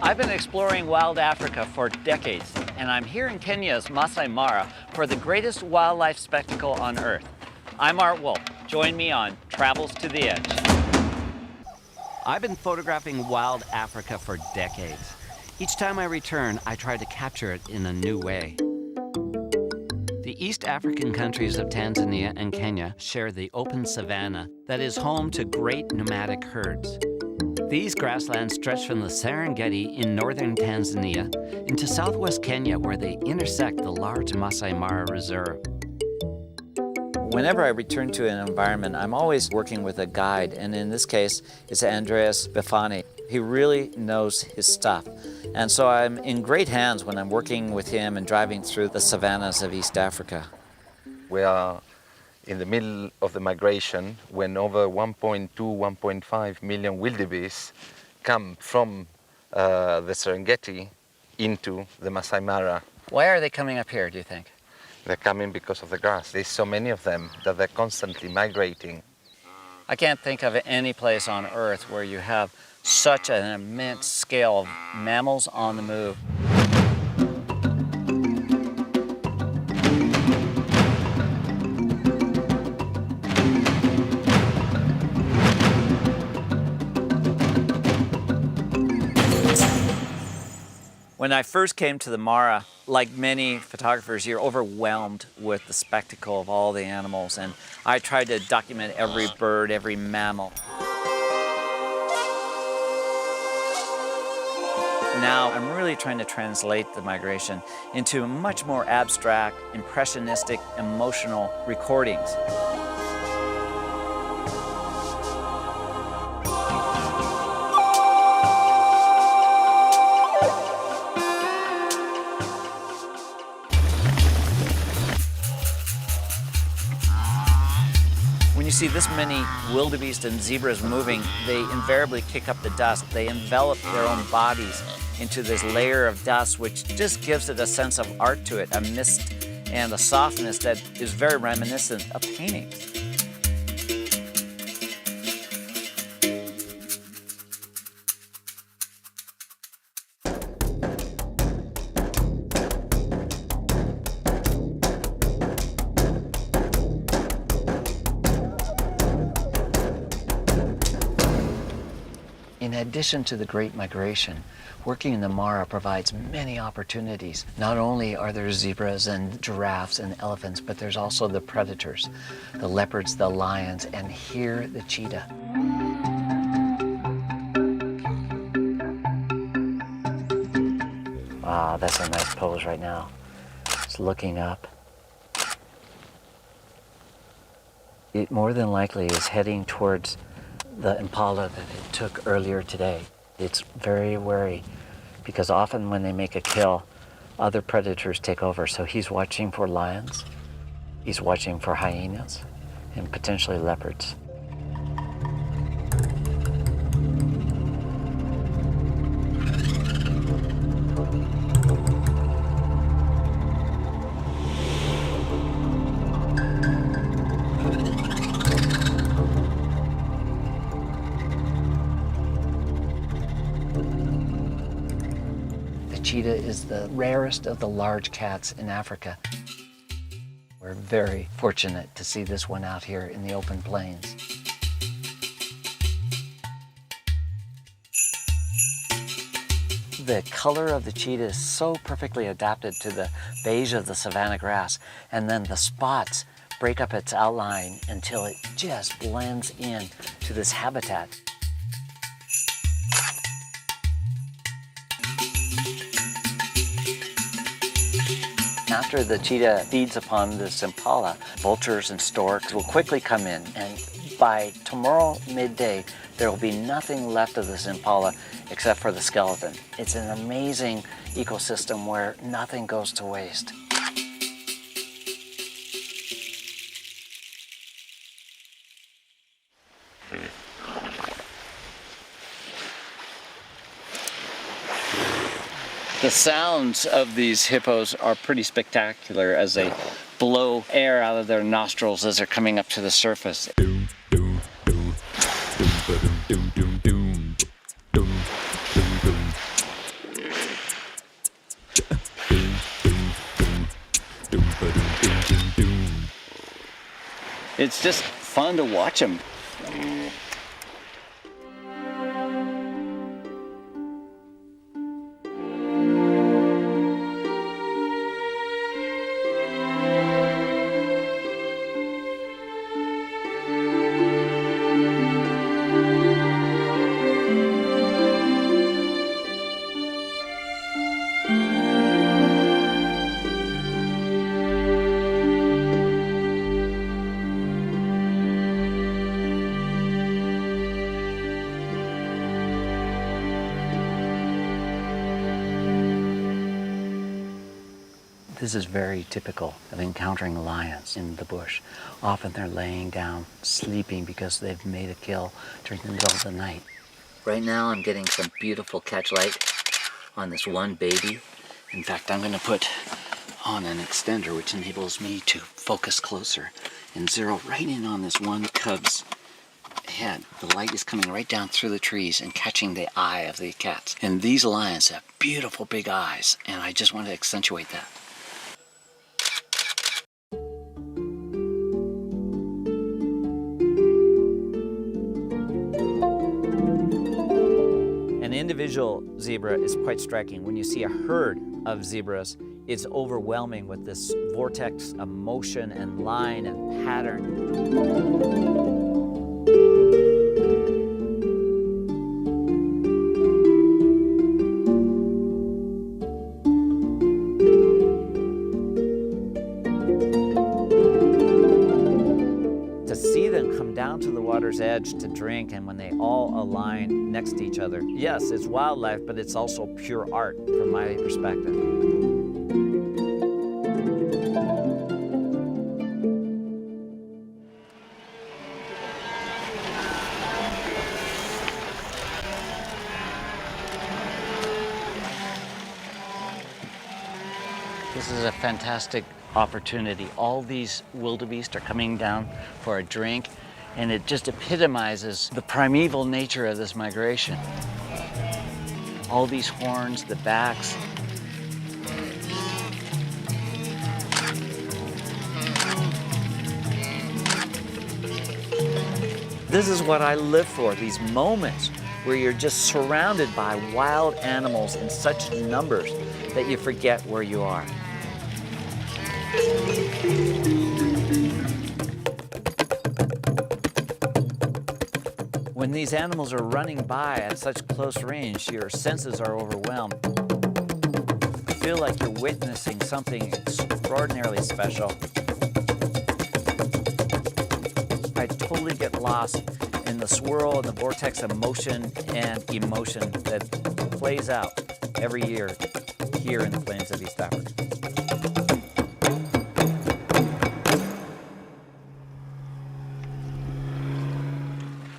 I've been exploring wild Africa for decades, and I'm here in Kenya's Masai Mara for the greatest wildlife spectacle on Earth. I'm Art Wolfe. Join me on Travels to the Edge. I've been photographing wild Africa for decades. Each time I return, I try to capture it in a new way. The East African countries of Tanzania and Kenya share the open savanna that is home to great nomadic herds. These grasslands stretch from the Serengeti in northern Tanzania into southwest Kenya, where they intersect the large Masai Mara Reserve. Whenever I return to an environment, I'm always working with a guide, and in this case, it's Andreas Befani. He really knows his stuff, and so I'm in great hands when I'm working with him and driving through the savannas of East Africa. We are in the middle of the migration when over 1.2, 1.5 million wildebeest come from the Serengeti into the Masai Mara. Why are they coming up here, do you think? They're coming because of the grass. There's so many of them that they're constantly migrating. I can't think of any place on Earth where you have such an immense scale of mammals on the move. When I first came to the Mara, like many photographers, you're overwhelmed with the spectacle of all the animals, and I tried to document every bird, every mammal. Now I'm really trying to translate the migration into much more abstract, impressionistic, emotional recordings. When you see this many wildebeest and zebras moving, they invariably kick up the dust. They envelop their own bodies into this layer of dust, which just gives it a sense of art to it, a mist and a softness that is very reminiscent of paintings. In addition to the Great Migration, working in the Mara provides many opportunities. Not only are there zebras and giraffes and elephants, but there's also the predators, the leopards, the lions, and here the cheetah. Ah, that's a nice pose right now. It's looking up. It more than likely is heading towards the impala that it took earlier today. It's very wary because often when they make a kill, other predators take over. So he's watching for lions, he's watching for hyenas, and potentially leopards. Cheetah is the rarest of the large cats in Africa. We're very fortunate to see this one out here in the open plains. The color of the cheetah is so perfectly adapted to the beige of the savanna grass, and then the spots break up its outline until it just blends in to this habitat. After the cheetah feeds upon this impala, vultures and storks will quickly come in, and by tomorrow midday, there will be nothing left of this impala except for the skeleton. It's an amazing ecosystem where nothing goes to waste. The sounds of these hippos are pretty spectacular as they blow air out of their nostrils as they're coming up to the surface. It's just fun to watch them. This is very typical of encountering lions in the bush. Often they're laying down, sleeping because they've made a kill during the middle of the night. Right now I'm getting some beautiful catch light on this one baby. In fact, I'm going to put on an extender which enables me to focus closer and zero right in on this one cub's head. The light is coming right down through the trees and catching the eye of the cats. And these lions have beautiful big eyes, and I just want to accentuate that. An individual zebra is quite striking. When you see a herd of zebras, it's overwhelming with this vortex of motion and line and pattern. Down to the water's edge to drink, and when they all align next to each other. Yes, it's wildlife, but it's also pure art from my perspective. This is a fantastic opportunity. All these wildebeest are coming down for a drink, and it just epitomizes the primeval nature of this migration. All these horns, the backs. This is what I live for, these moments where you're just surrounded by wild animals in such numbers that you forget where you are. When these animals are running by at such close range, your senses are overwhelmed. You feel like you're witnessing something extraordinarily special. I totally get lost in the swirl and the vortex of motion and emotion that plays out every year here in the plains of East Africa.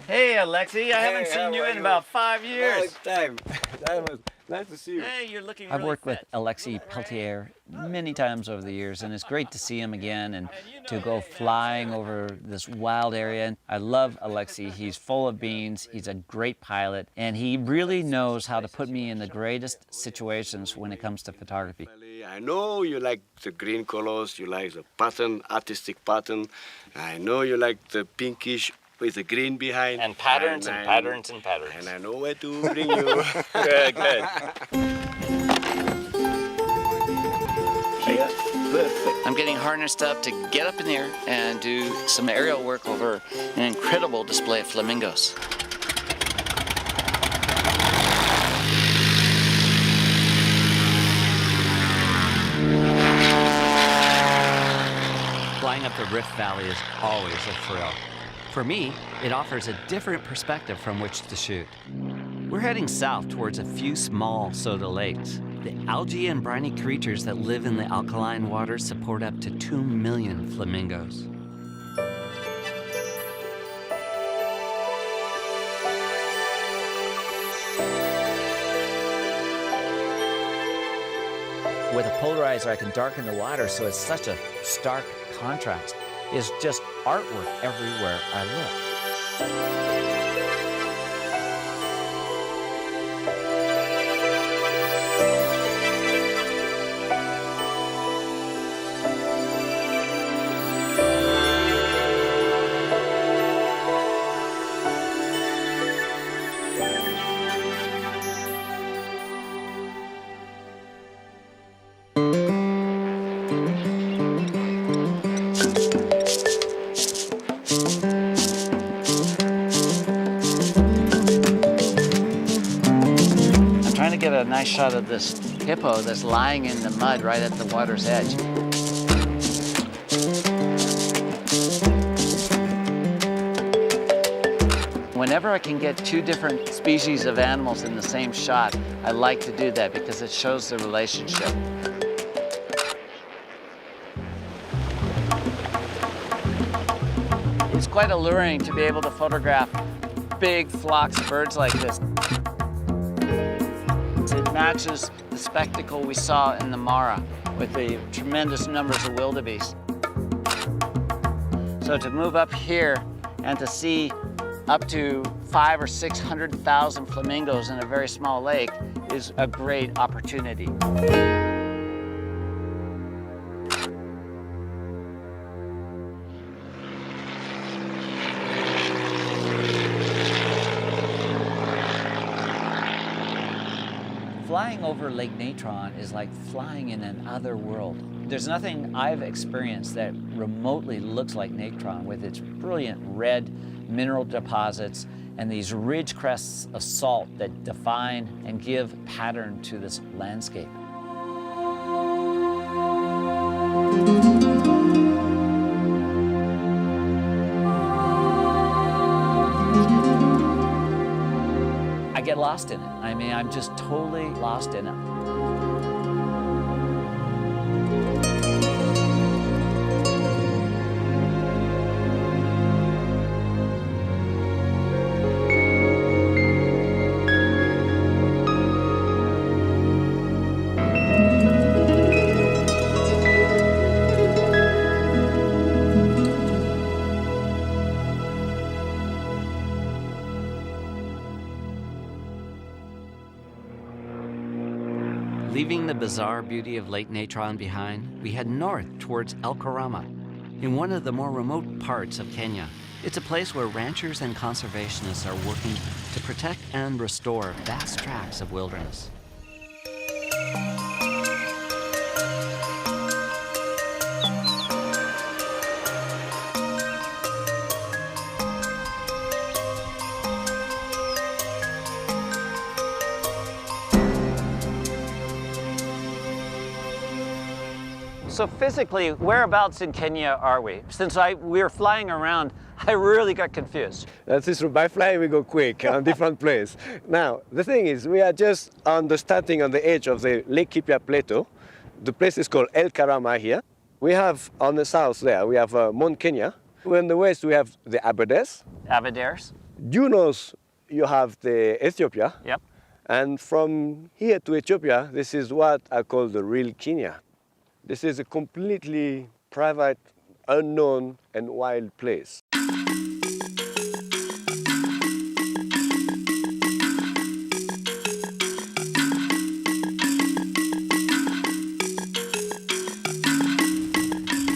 Hey, Alexi, I haven't seen you in about 5 years. Long time. Nice to see you. Hey, you're looking really I've worked with Alexi Peltier many times over the years, and it's great to see him again and to go flying over this wild area. And I love Alexi. He's full of beans. He's a great pilot, and he really knows how to put me in the greatest situations when it comes to photography. I know you like the green colors, you like the pattern, artistic pattern. I know you like the pinkish with the green behind. And patterns and patterns and patterns. And I know where to bring you. Good, good. Yeah, perfect. I'm getting harnessed up to get up in the air and do some aerial work over an incredible display of flamingos. Flying up the Rift Valley is always a thrill. For me, it offers a different perspective from which to shoot. We're heading south towards a few small soda lakes. The algae and briny creatures that live in the alkaline waters support up to 2 million flamingos. With a polarizer, I can darken the water so it's such a stark contrast. It's just artwork everywhere I look. a nice shot of this hippo that's lying in the mud right at the water's edge. Whenever I can get two different species of animals in the same shot, I like to do that because it shows the relationship. It's quite alluring to be able to photograph big flocks of birds like this. It matches the spectacle we saw in the Mara with the tremendous numbers of wildebeest. So to move up here and to see up to 500,000 or 600,000 flamingos in a very small lake is a great opportunity. Flying over Lake Natron is like flying in another world. There's nothing I've experienced that remotely looks like Natron with its brilliant red mineral deposits and these ridge crests of salt that define and give pattern to this landscape. I get lost in it. I mean, I'm just totally lost in it. Leaving the bizarre beauty of Lake Natron behind, we head north towards El Karama, in one of the more remote parts of Kenya. It's a place where ranchers and conservationists are working to protect and restore vast tracts of wilderness. So physically, whereabouts in Kenya are we? Since we were flying around, I really got confused. That's true. By flying, we go quick on different place. Now, the thing is, we are just starting on the edge of the Lake Kipia Plateau. The place is called El Karama here. We have on the south there, we have Mount Kenya. In the west, we have the Aberdares. Aberdares. Due north, you have the Ethiopia. Yep. And from here to Ethiopia, this is what I call the real Kenya. This is a completely private, unknown, and wild place.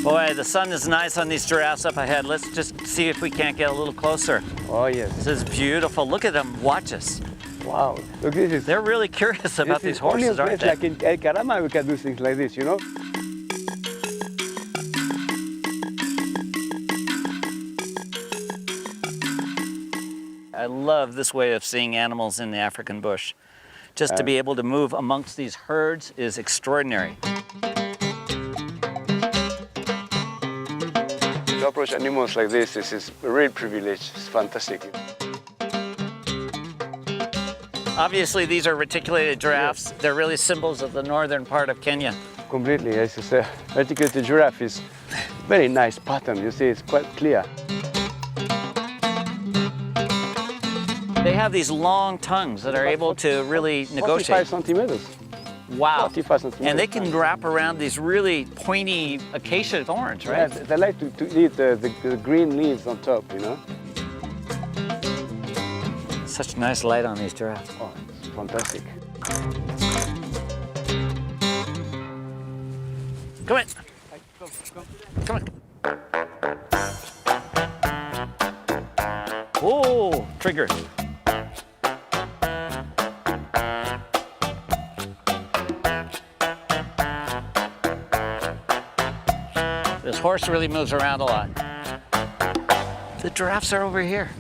Boy, the sun is nice on these giraffes up ahead. Let's just see if we can't get a little closer. Oh, yes. This is beautiful. Look at them. Watch us. Wow. Look, this is... They're really curious about these horses, aren't they? Like in El Karama, we can do things like this, you know? I love this way of seeing animals in the African bush. Just to be able to move amongst these herds is extraordinary. To approach animals like this is a real privilege. It's fantastic. Obviously, these are reticulated giraffes. Yes. They're really symbols of the northern part of Kenya. Completely. As you say, reticulated giraffe is very nice pattern. You see, it's quite clear. They have these long tongues that are able to really negotiate. 45 centimeters. Wow. 45 centimeters. And they can wrap around these really pointy acacia thorns, right? Yeah, they like to eat the green leaves on top, you know? Such nice light on these giraffes. Oh, it's fantastic. Come on. Come on. Oh, trigger. This horse really moves around a lot. The giraffes are over here.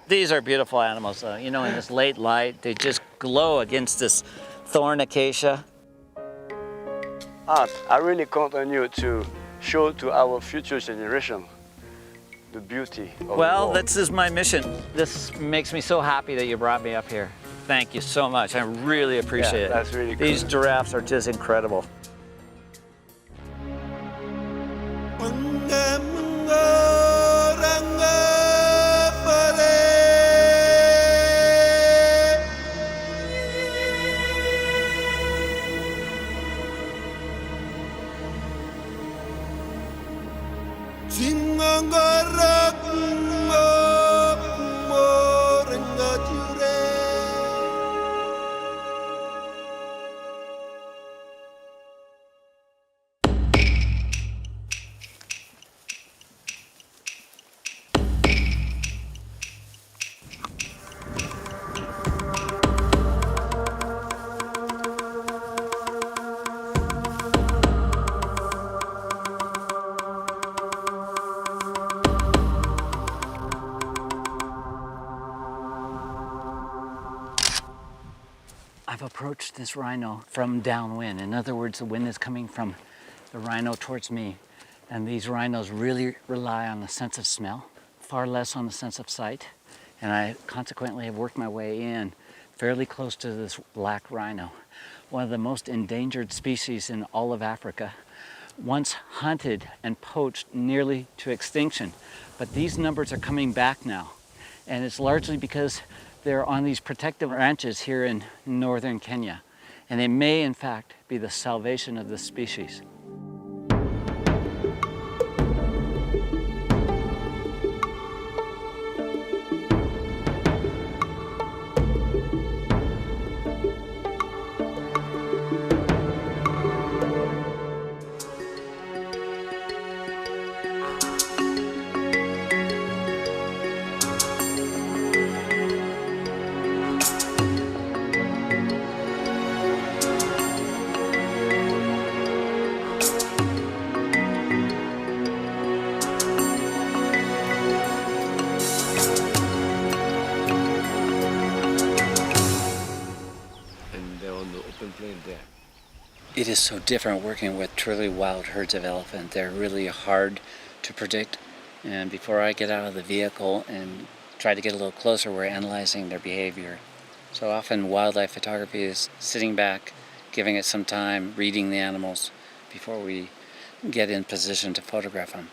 These are beautiful animals, you know, in this late light, they just glow against this thorn acacia. Art, I really count on you to show to our future generation the beauty of the Well, world. this is my mission. This makes me so happy that you brought me up here. Thank you so much. I really appreciate it. That's really These cool. giraffes are just incredible. I've approached this rhino from downwind. In other words, the wind is coming from the rhino towards me. And these rhinos really rely on the sense of smell, far less on the sense of sight. And I consequently have worked my way in fairly close to this black rhino, one of the most endangered species in all of Africa, once hunted and poached nearly to extinction. But these numbers are coming back now. And it's largely because they're on these protective ranches here in northern Kenya. And they may, in fact, be the salvation of this species. It is so different working with truly wild herds of elephant. They're really hard to predict. And before I get out of the vehicle and try to get a little closer, we're analyzing their behavior. So often wildlife photography is sitting back, giving it some time, reading the animals before we get in position to photograph them.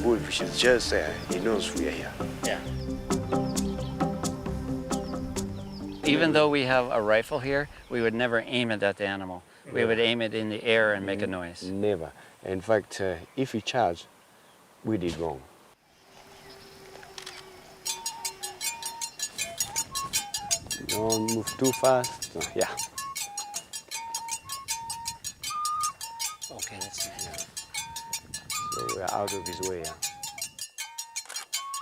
Wolfe is just there. He knows we are here. Yeah. Even though we have a rifle here, we would never aim it at the animal. We would aim it in the air and make a noise. Never. In fact, if we charge, we did wrong. Don't move too fast. No, yeah. Okay, that's nice. So we're out of his way. Yeah.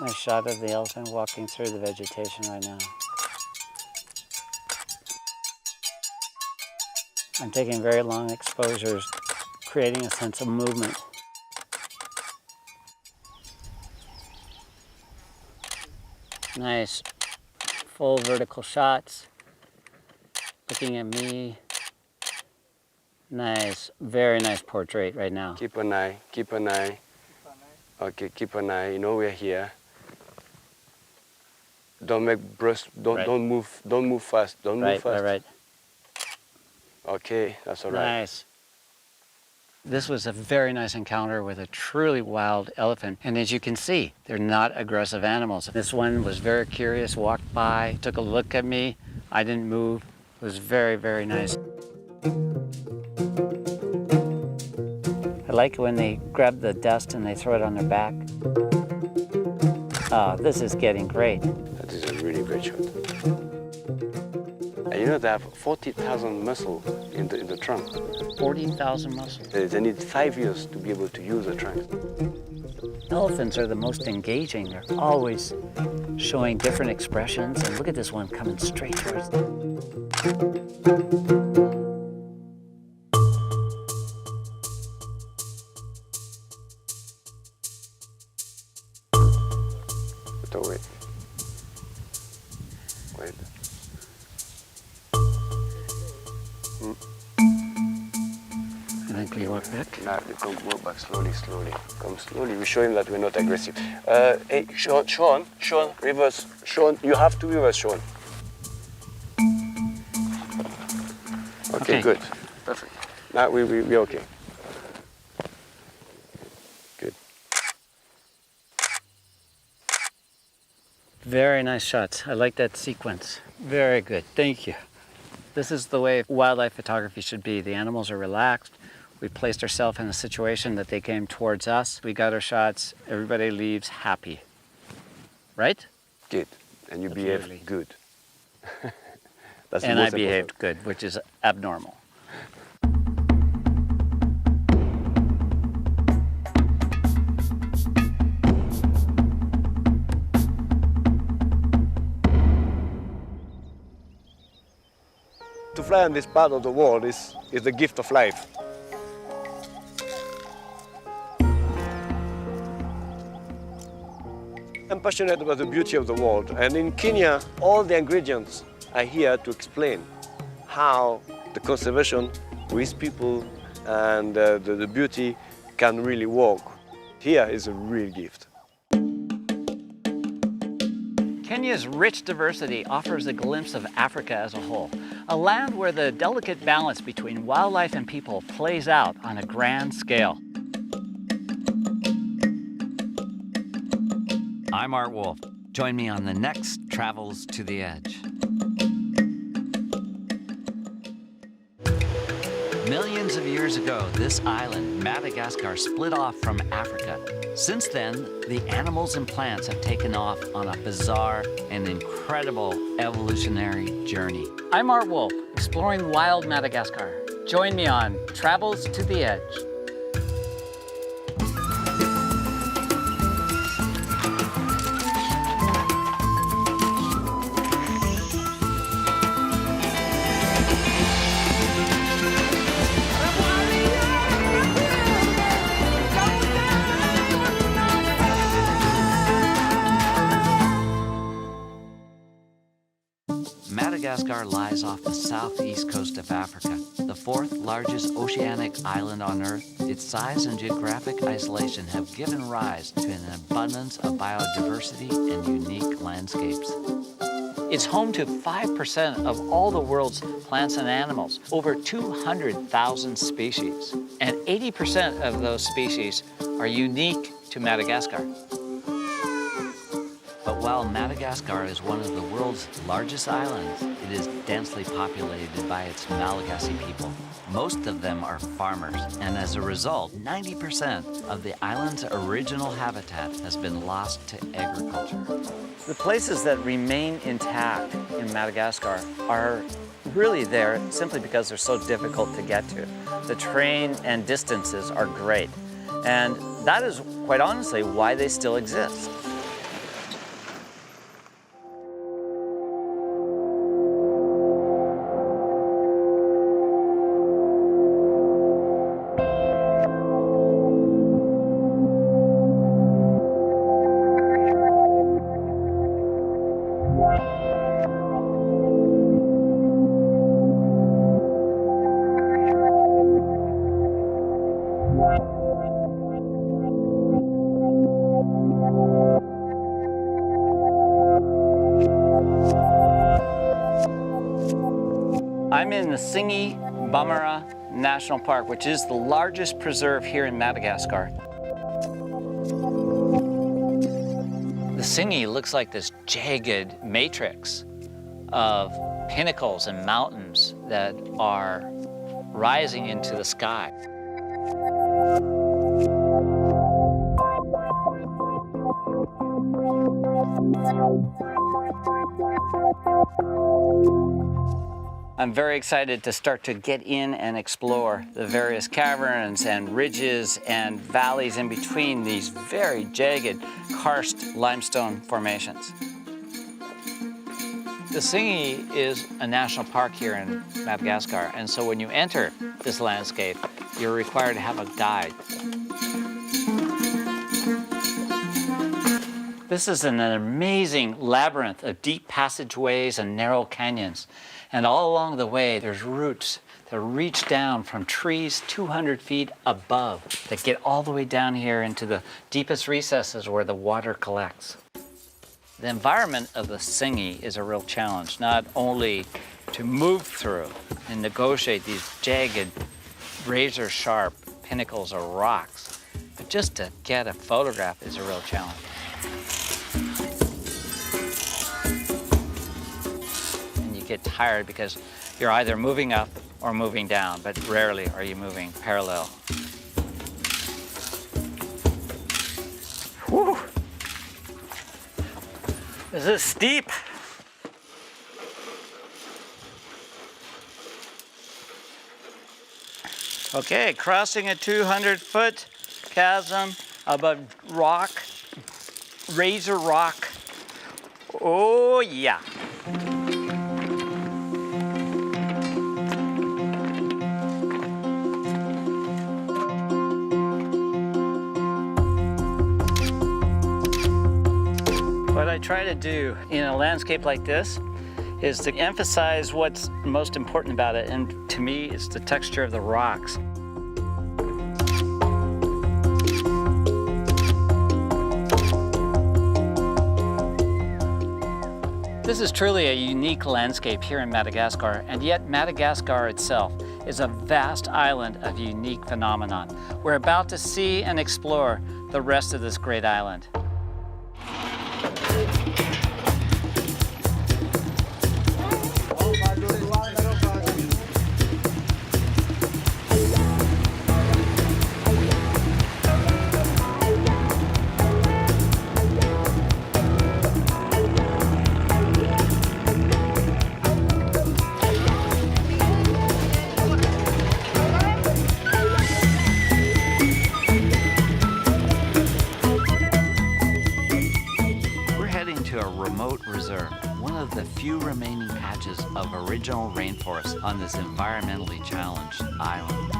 Nice shot of the elephant walking through the vegetation right now. I'm taking very long exposures, creating a sense of movement. Nice, full vertical shots. Looking at me. Nice, very nice portrait right now. Keep an eye, keep an eye. Okay, keep an eye. You know we're here. Don't make burst. Don't move fast. Don't move fast. Right. Okay, that's all right. Nice. This was a very nice encounter with a truly wild elephant. And as you can see, they're not aggressive animals. This one was very curious, walked by, took a look at me. I didn't move. It was very, very nice. I like when they grab the dust and they throw it on their back. Oh, this is getting great. That is a really great shot. And you know they have 40,000 muscles in the trunk. 40,000 muscles. They need 5 years to be able to use the trunk. Elephants are the most engaging. They're always showing different expressions. And look at this one coming straight towards them. Can you walk back? Now you come walk back slowly, slowly. Come slowly. We show him that we're not aggressive. Hey, Sean, reverse. Sean, you have to reverse, Sean. Okay, good. Perfect. Now we're okay. Good. Very nice shots. I like that sequence. Very good. Thank you. This is the way wildlife photography should be. The animals are relaxed. We placed ourselves in a situation that they came towards us. We got our shots. Everybody leaves happy. Right? Good. And you behave good. That's and I behaved good, which is abnormal. To fly on this part of the world is the gift of life. I'm passionate about the beauty of the world, and in Kenya, all the ingredients are here to explain how the conservation with people and the beauty can really work. Here is a real gift. Kenya's rich diversity offers a glimpse of Africa as a whole, a land where the delicate balance between wildlife and people plays out on a grand scale. I'm Art Wolfe. Join me on the next Travels to the Edge. Millions of years ago, this island, Madagascar, split off from Africa. Since then, the animals and plants have taken off on a bizarre and incredible evolutionary journey. I'm Art Wolfe, exploring wild Madagascar. Join me on Travels to the Edge. Madagascar lies off the southeast coast of Africa, the fourth largest oceanic island on Earth. Its size and geographic isolation have given rise to an abundance of biodiversity and unique landscapes. It's home to 5% of all the world's plants and animals, over 200,000 species. And 80% of those species are unique to Madagascar. But while Madagascar is one of the world's largest islands, it is densely populated by its Malagasy people. Most of them are farmers, and as a result, 90% of the island's original habitat has been lost to agriculture. The places that remain intact in Madagascar are really there simply because they're so difficult to get to. The terrain and distances are great, and that is quite honestly why they still exist. I'm in the Singi-Bamara National Park, which is the largest preserve here in Madagascar. The Singi looks like this jagged matrix of pinnacles and mountains that are rising into the sky. I'm very excited to start to get in and explore the various caverns and ridges and valleys in between these very jagged karst limestone formations. The Singi is a national park here in Madagascar, and so when you enter this landscape, you're required to have a guide. This is an amazing labyrinth of deep passageways and narrow canyons. And all along the way, there's roots to reach down from trees 200 feet above, to get all the way down here into the deepest recesses where the water collects. The environment of the Tsingy is a real challenge, not only to move through and negotiate these jagged, razor-sharp pinnacles or rocks, but just to get a photograph is a real challenge. And you get tired because you're either moving up or moving down, but rarely are you moving parallel. Whew. This is steep. Okay, crossing a 200-foot chasm above rock, razor rock. Oh yeah. What I try to do in a landscape like this is to emphasize what's most important about it, and to me, it's the texture of the rocks. This is truly a unique landscape here in Madagascar, and yet Madagascar itself is a vast island of unique phenomenon. We're about to see and explore the rest of this great island. Reserve, one of the few remaining patches of original rainforest on this environmentally challenged island.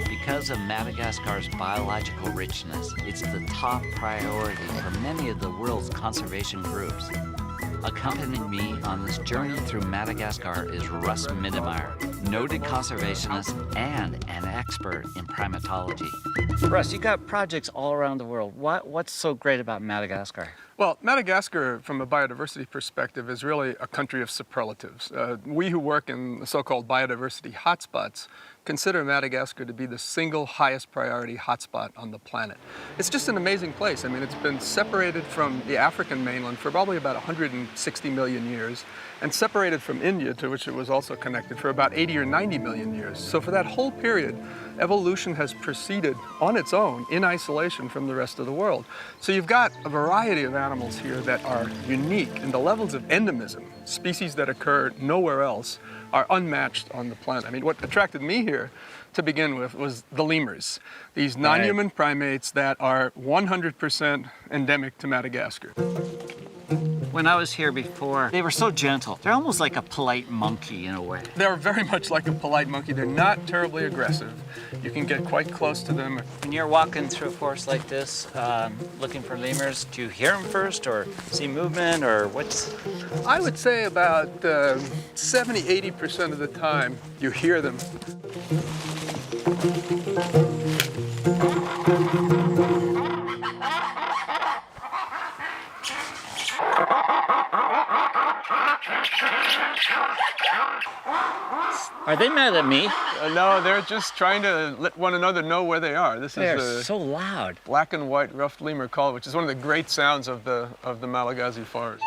Because of Madagascar's biological richness, it's the top priority for many of the world's conservation groups. Accompanying me on this journey through Madagascar is Russ Middemeyer, noted conservationist and an expert in primatology. Russ, you got projects all around the world. What's so great about Madagascar? Well, Madagascar, from a biodiversity perspective, is really a country of superlatives. We who work in the so-called biodiversity hotspots consider Madagascar to be the single highest priority hotspot on the planet. It's just an amazing place. I mean, it's been separated from the African mainland for probably about 160 million years, and separated from India, to which it was also connected, for about 80 or 90 million years. So for that whole period, evolution has proceeded on its own in isolation from the rest of the world. So you've got a variety of animals here that are unique, and the levels of endemism, species that occur nowhere else, are unmatched on the planet. I mean, what attracted me here to begin with was the lemurs, these non-human primates that are 100% endemic to Madagascar. When I was here before, they were so gentle. They're almost like a polite monkey in a way. They're very much like a polite monkey. They're not terribly aggressive. You can get quite close to them. When you're walking through a forest like this, looking for lemurs, do you hear them first or see movement or what's? I would say about 70–80% of the time you hear them. Are they mad at me? No, they're just trying to let one another know where they are. This They're is a so loud. black and white ruffed lemur call, which is one of the great sounds of the Malagasy forest.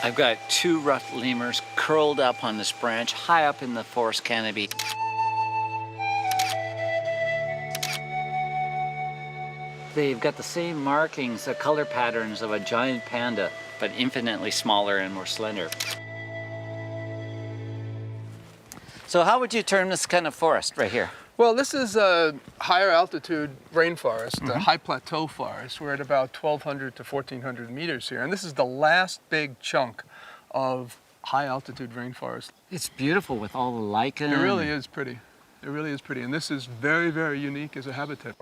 I've got two ruffed lemurs curled up on this branch, high up in the forest canopy. They've got the same markings, the color patterns of a giant panda, but infinitely smaller and more slender. So how would you term this kind of forest right here? Well, this is a higher altitude rainforest, a high plateau forest. We're at about 1,200 to 1,400 meters here, and this is the last big chunk of high altitude rainforest. It's beautiful with all the lichen. It really is pretty. It really is pretty, and this is very, very unique as a habitat.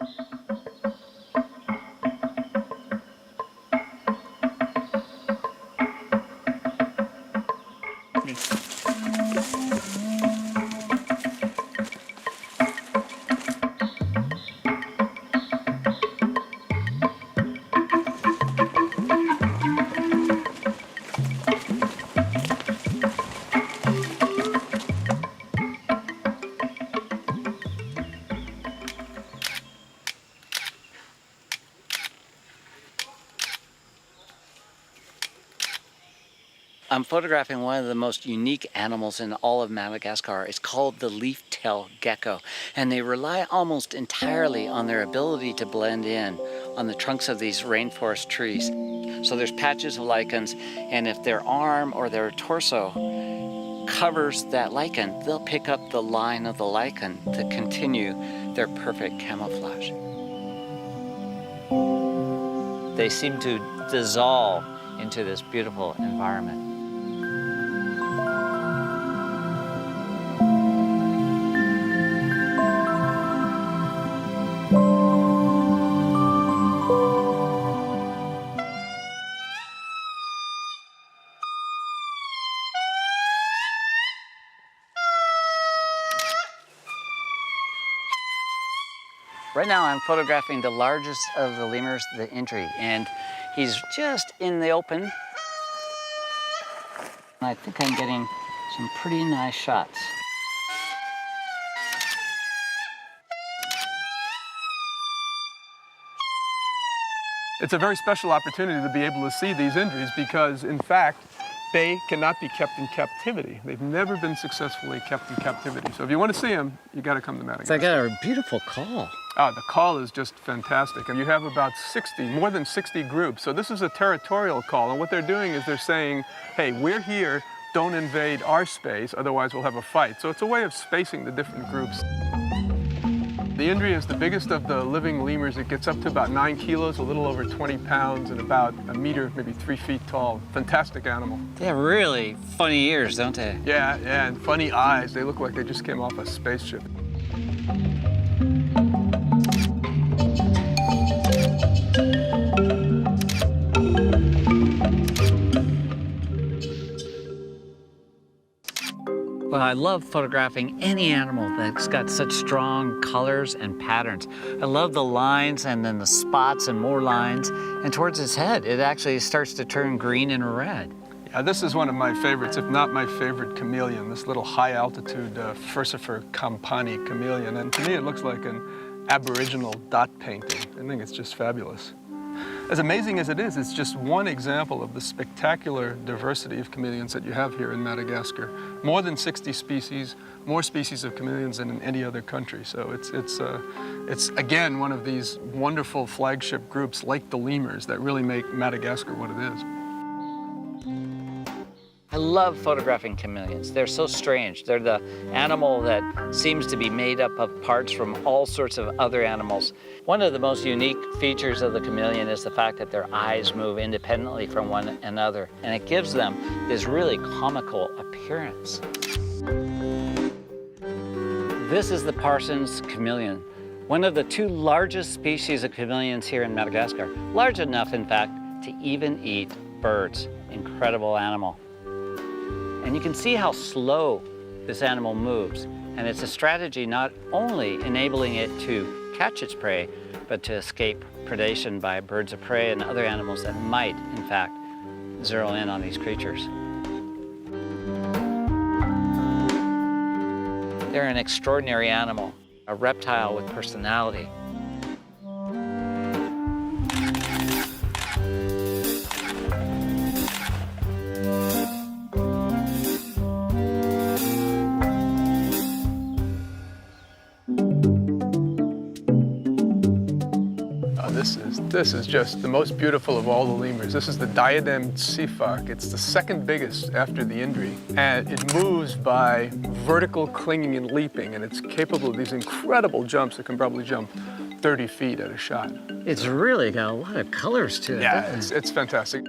I'm photographing one of the most unique animals in all of Madagascar. It's called the leaf-tailed gecko, and they rely almost entirely on their ability to blend in on the trunks of these rainforest trees. So there's patches of lichens, and if their arm or their torso covers that lichen, they'll pick up the line of the lichen to continue their perfect camouflage. They seem to dissolve into this beautiful environment. Right now I'm photographing the largest of the lemurs, the Indri, and he's just in the open. I think I'm getting some pretty nice shots. It's a very special opportunity to be able to see these Indris because, in fact, they cannot be kept in captivity. They've never been successfully kept in captivity. So if you want to see them, you got to come to Madagascar. They got a beautiful call. Oh, the call is just fantastic. And you have about more than 60 groups. So this is a territorial call. And what they're doing is they're saying, hey, we're here, don't invade our space, otherwise we'll have a fight. So it's a way of spacing the different groups. The Indri is the biggest of the living lemurs. It gets up to about 9 kilos, a little over 20 pounds, and about a meter, maybe 3 feet tall. Fantastic animal. They have really funny ears, don't they? Yeah, and funny eyes. They look like they just came off a spaceship. Well, I love photographing any animal that's got such strong colors and patterns. I love the lines and then the spots and more lines. And towards its head, it actually starts to turn green and red. Yeah, this is one of my favorites, if not my favorite chameleon, this little high-altitude Furcifer campani chameleon. And to me, it looks like an Aboriginal dot painting. I think it's just fabulous. As amazing as it is, it's just one example of the spectacular diversity of chameleons that you have here in Madagascar. More than 60 species, more species of chameleons than in any other country. So it's again, one of these wonderful flagship groups like the lemurs that really make Madagascar what it is. I love photographing chameleons. They're so strange. They're the animal that seems to be made up of parts from all sorts of other animals. One of the most unique features of the chameleon is the fact that their eyes move independently from one another, and it gives them this really comical appearance. This is the Parsons chameleon, one of the 2 largest species of chameleons here in Madagascar. Large enough, in fact, to even eat birds. Incredible animal. And you can see how slow this animal moves. And it's a strategy not only enabling it to catch its prey, but to escape predation by birds of prey and other animals that might, in fact, zero in on these creatures. They're an extraordinary animal, a reptile with personality. This is just the most beautiful of all the lemurs. This is the diademed sifak. It's the second biggest after the Indri. And it moves by vertical clinging and leaping, and it's capable of these incredible jumps. It can probably jump 30 feet at a shot. It's really got a lot of colors to it. Yeah, it's fantastic.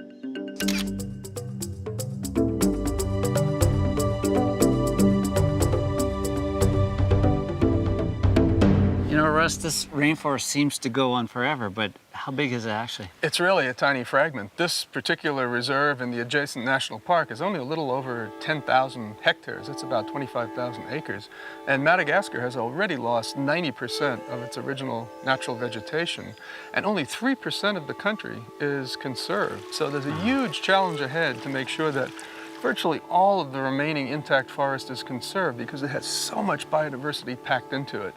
You know, Russ, this rainforest seems to go on forever, but how big is it actually? It's really a tiny fragment. This particular reserve in the adjacent national park is only a little over 10,000 hectares. It's about 25,000 acres. And Madagascar has already lost 90% of its original natural vegetation. And only 3% of the country is conserved. So there's a huge challenge ahead to make sure that virtually all of the remaining intact forest is conserved because it has so much biodiversity packed into it.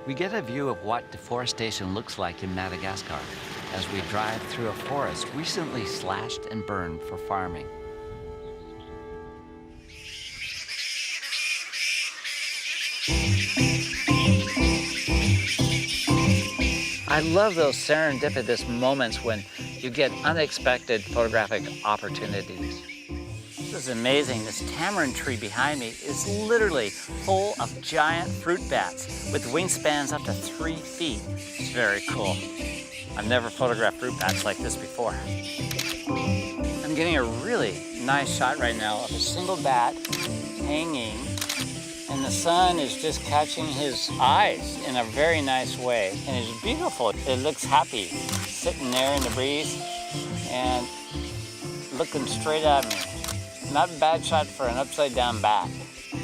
We get a view of what deforestation looks like in Madagascar as we drive through a forest recently slashed and burned for farming. I love those serendipitous moments when you get unexpected photographic opportunities. This is amazing. This tamarind tree behind me is literally full of giant fruit bats with wingspans up to 3 feet. It's very cool. I've never photographed fruit bats like this before. I'm getting a really nice shot right now of a single bat hanging, and the sun is just catching his eyes in a very nice way. And it's beautiful. It looks happy, sitting there in the breeze and looking straight at me. Not a bad shot for an upside down bat.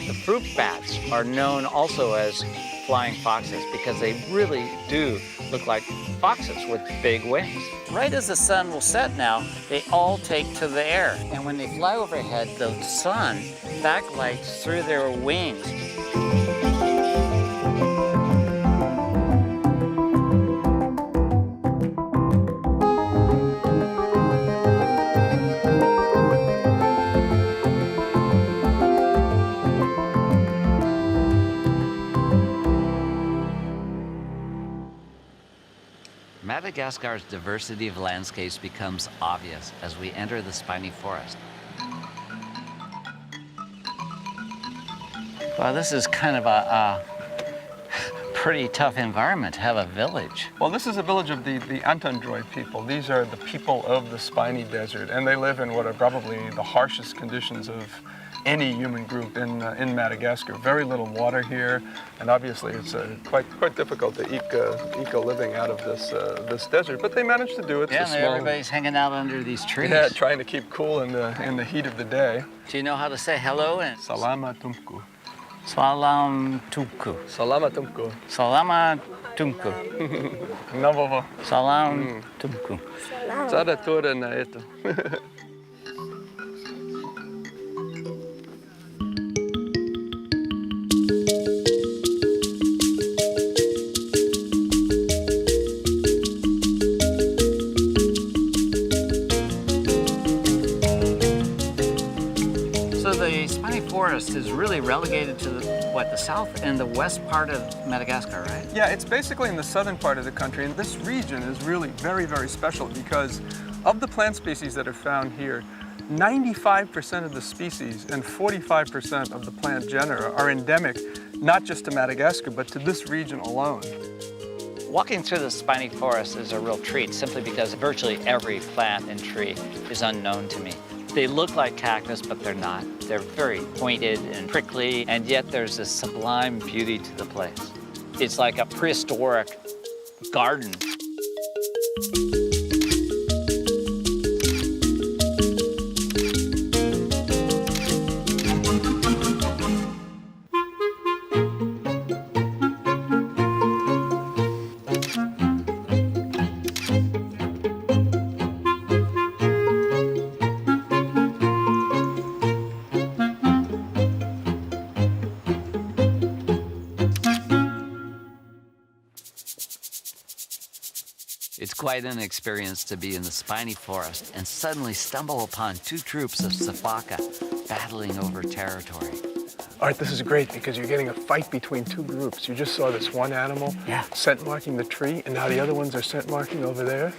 The fruit bats are known also as flying foxes because they really do look like foxes with big wings. Right as the sun will set now, they all take to the air. And when they fly overhead, the sun backlights through their wings. Madagascar's diversity of landscapes becomes obvious as we enter the spiny forest. Well, this is kind of a pretty tough environment to have a village. Well, this is a village of the Antandroid people. These are the people of the spiny desert, and they live in what are probably the harshest conditions of any human group in Madagascar. Very little water here, and obviously it's quite difficult to eke a living out of this desert. But they manage to do it. Yeah, and everybody's hanging out under these trees. Yeah, trying to keep cool in the heat of the day. Do you know how to say hello? Salama tumku. Salam tumku. Salama tumku. Salama tumku. Navovo. Salam tumku. Zada tora na eto. Forest is really relegated to the south and the west part of Madagascar, right? Yeah, it's basically in the southern part of the country, and this region is really very, very special because of the plant species that are found here, 95% of the species and 45% of the plant genera are endemic, not just to Madagascar, but to this region alone. Walking through the spiny forest is a real treat simply because virtually every plant and tree is unknown to me. They look like cactus, but they're not. They're very pointed and prickly, and yet there's this sublime beauty to the place. It's like a prehistoric garden. It's quite an experience to be in the spiny forest and suddenly stumble upon 2 troops of Sifaka battling over territory. Art, this is great because you're getting a fight between 2 groups. You just saw this one animal scent marking the tree, and now the other ones are scent marking over there.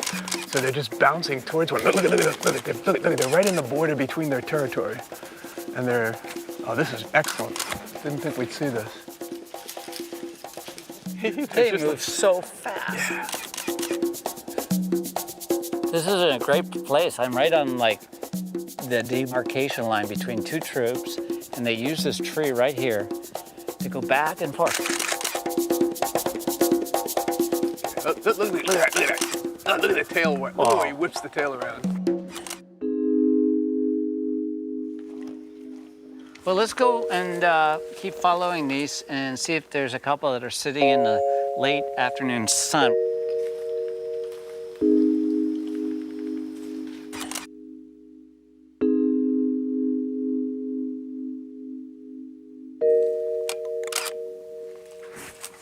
So they're just bouncing towards one. Look, they're right in the border between their territory. And this is excellent. Didn't think we'd see this. They move so fast. Yeah. This is a great place. I'm right on the demarcation line between 2 troops, and they use this tree right here to go back and forth. Look at that. Look at the tail. Look at the way he whips the tail around. Well, let's go and keep following these and see if there's a couple that are sitting in the late afternoon sun.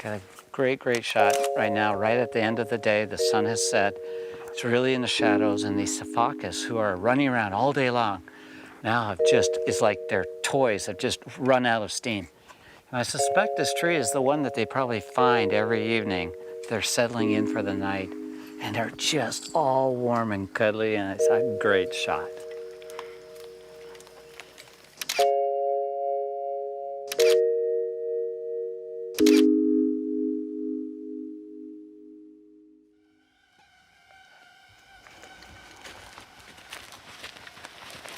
Got a great shot right now, right at the end of the day. The sun has set. It's really in the shadows, and these Sifakas who are running around all day long now it's like their toys have just run out of steam. And I suspect this tree is the one that they probably find every evening They're settling in for the night, and they're just all warm and cuddly, and it's a great shot.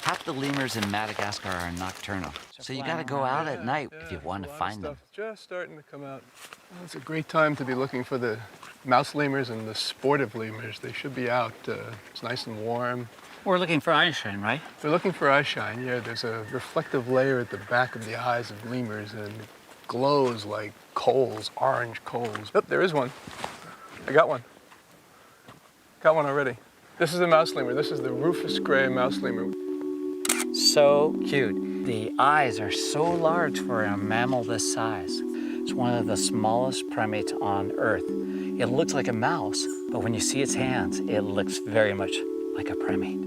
Half the lemurs in Madagascar are nocturnal, so you gotta go out at night if you want to find them. Just starting to come out. Well, it's a great time to be looking for the mouse lemurs and the sportive lemurs. They should be out. It's nice and warm. We're looking for eyeshine, right? They're looking for eyeshine. Yeah, there's a reflective layer at the back of the eyes of lemurs, and it glows like coals, orange coals. Oh, there is one. I got one. Got one already. This is a mouse lemur. This is the rufous gray mouse lemur. So cute. The eyes are so large for a mammal this size. It's one of the smallest primates on Earth. It looks like a mouse, but when you see its hands, it looks very much like a primate.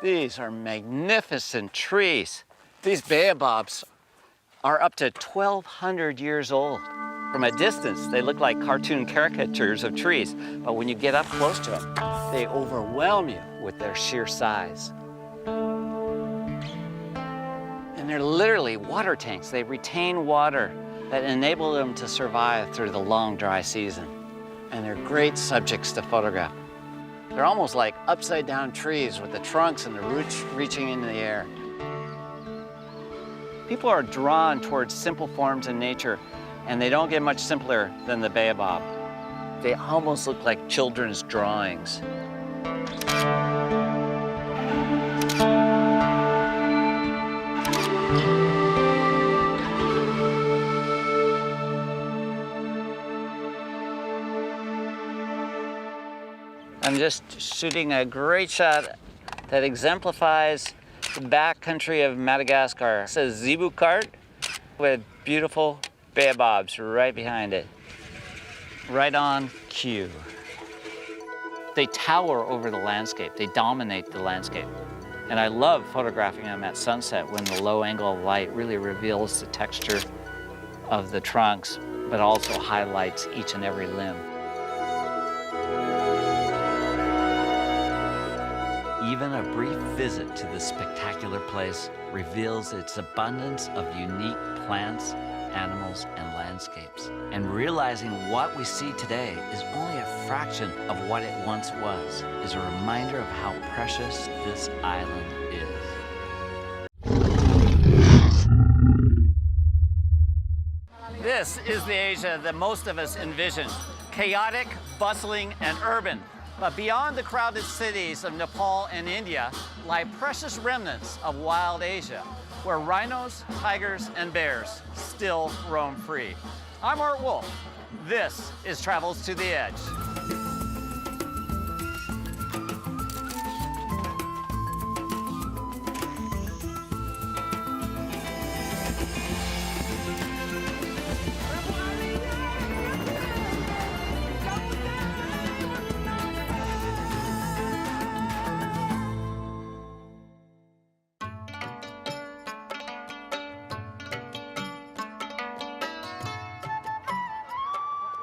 These are magnificent trees. These baobabs are up to 1,200 years old. From a distance, they look like cartoon caricatures of trees, but when you get up close to them, they overwhelm you with their sheer size. And they're literally water tanks. They retain water that enable them to survive through the long dry season. And they're great subjects to photograph. They're almost like upside down trees with the trunks and the roots reaching into the air. People are drawn towards simple forms in nature, and they don't get much simpler than the baobab. They almost look like children's drawings. I'm just shooting a great shot that exemplifies the backcountry of Madagascar. It's a zebu cart with beautiful baobabs right behind it. Right on cue. They tower over the landscape. They dominate the landscape. And I love photographing them at sunset when the low angle of light really reveals the texture of the trunks, but also highlights each and every limb. Even a brief visit to this spectacular place reveals its abundance of unique plants, animals, and landscapes. And realizing what we see today is only a fraction of what it once was is a reminder of how precious this island is. This is the Asia that most of us envision. Chaotic, bustling, and urban. But beyond the crowded cities of Nepal and India lie precious remnants of wild Asia, where rhinos, tigers, and bears still roam free. I'm Art Wolfe. This is Travels to the Edge.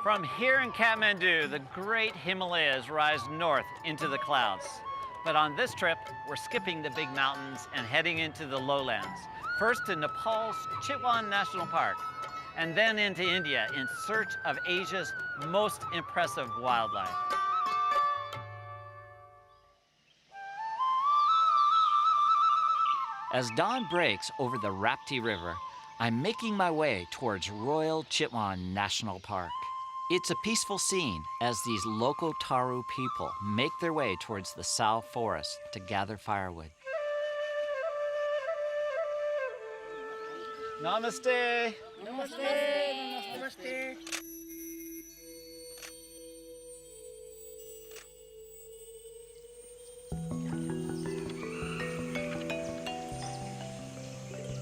From here in Kathmandu, the great Himalayas rise north into the clouds. But on this trip, we're skipping the big mountains and heading into the lowlands. First to Nepal's Chitwan National Park, and then into India in search of Asia's most impressive wildlife. As dawn breaks over the Rapti River, I'm making my way towards Royal Chitwan National Park. It's a peaceful scene as these local Taru people make their way towards the Sao Forest to gather firewood. Namaste!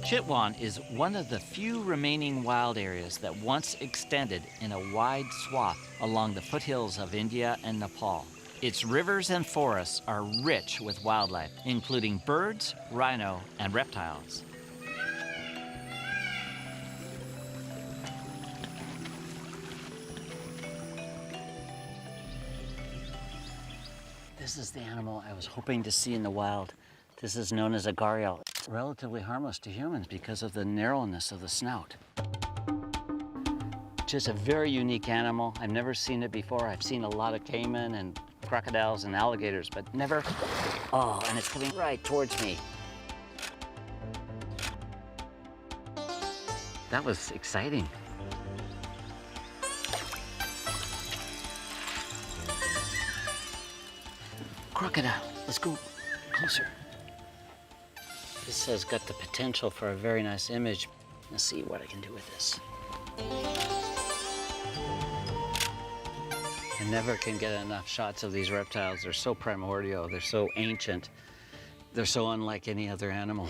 Chitwan is one of the few remaining wild areas that once extended in a wide swath along the foothills of India and Nepal. Its rivers and forests are rich with wildlife, including birds, rhino, and reptiles. This is the animal I was hoping to see in the wild. This is known as a gharial. It's relatively harmless to humans because of the narrowness of the snout. Just a very unique animal. I've never seen it before. I've seen a lot of caiman and crocodiles and alligators, but never, oh, and it's coming right towards me. That was exciting. Crocodile, let's go closer. This has got the potential for a very nice image. Let's see what I can do with this. I never can get enough shots of these reptiles. They're so primordial, they're so ancient, they're so unlike any other animal.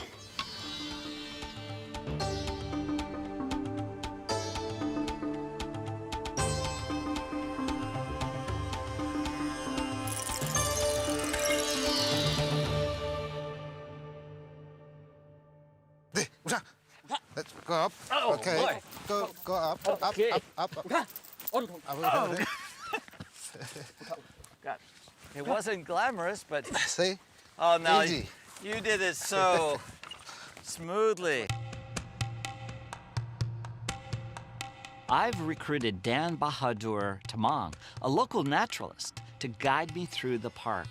Let's go up. Oh, okay. boy. Go up. Okay. Up. God. It wasn't glamorous, but See? oh no, Easy. you did it so smoothly. I've recruited Dan Bahadur Tamang, a local naturalist, to guide me through the park.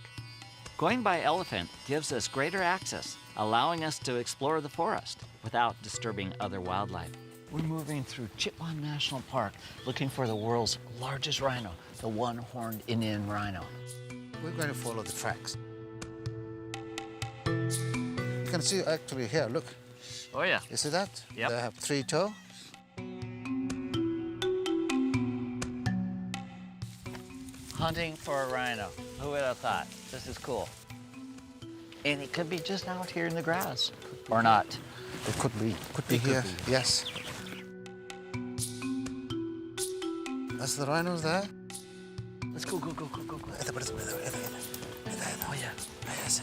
Going by elephant gives us greater access, allowing us to explore the forest without disturbing other wildlife. We're moving through Chitwan National Park looking for the world's largest rhino, the one-horned Indian rhino. We're going to follow the tracks. You can see actually here, look. Oh yeah. You see that? Yep. They have 3 toes. Hunting for a rhino. Who would have thought? This is cool. And it could be just out here in the grass. Or not. It could be. Could be here. Yes. That's the rhinos there. Let's go. Oh yeah. Yes.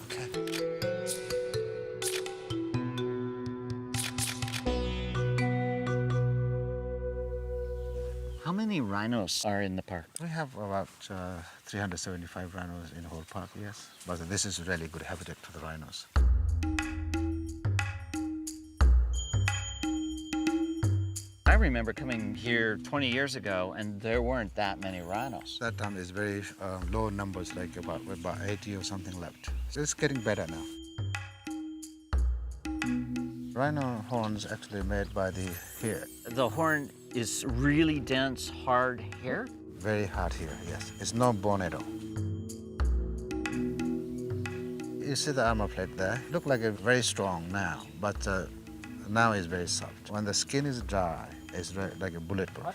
Okay. How many rhinos are in the park? We have about 375 rhinos in the whole park, yes. But this is really good habitat for the rhinos. I remember coming here 20 years ago and there weren't that many rhinos. That time is very low numbers, like about 80 or something left. So it's getting better now. Rhino horns actually made by the hair. The horn is really dense, hard hair. Very hard here, yes. It's no bone at all. You see the armor plate there? Look like it's very strong now, but now it's very soft. When the skin is dry, it's like a bulletproof.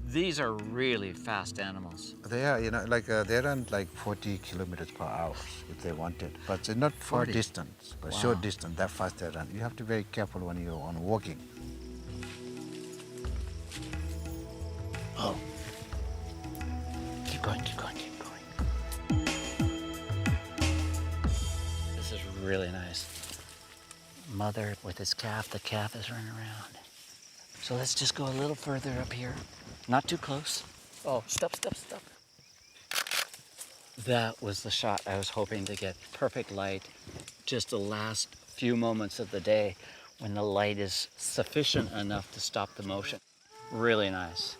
These are really fast animals. They are, like they run like 40 kilometers per hour if they wanted, but it's not for 40? distance, but Wow. short distance. That fast they run. You have to be very careful when you're on walking. Oh. Keep going. This is really nice. Mother with his calf, the calf is running around. So let's just go a little further up here. Not too close. Oh, stop. That was the shot I was hoping to get. Perfect light. Just the last few moments of the day when the light is sufficient enough to stop the motion. Really nice.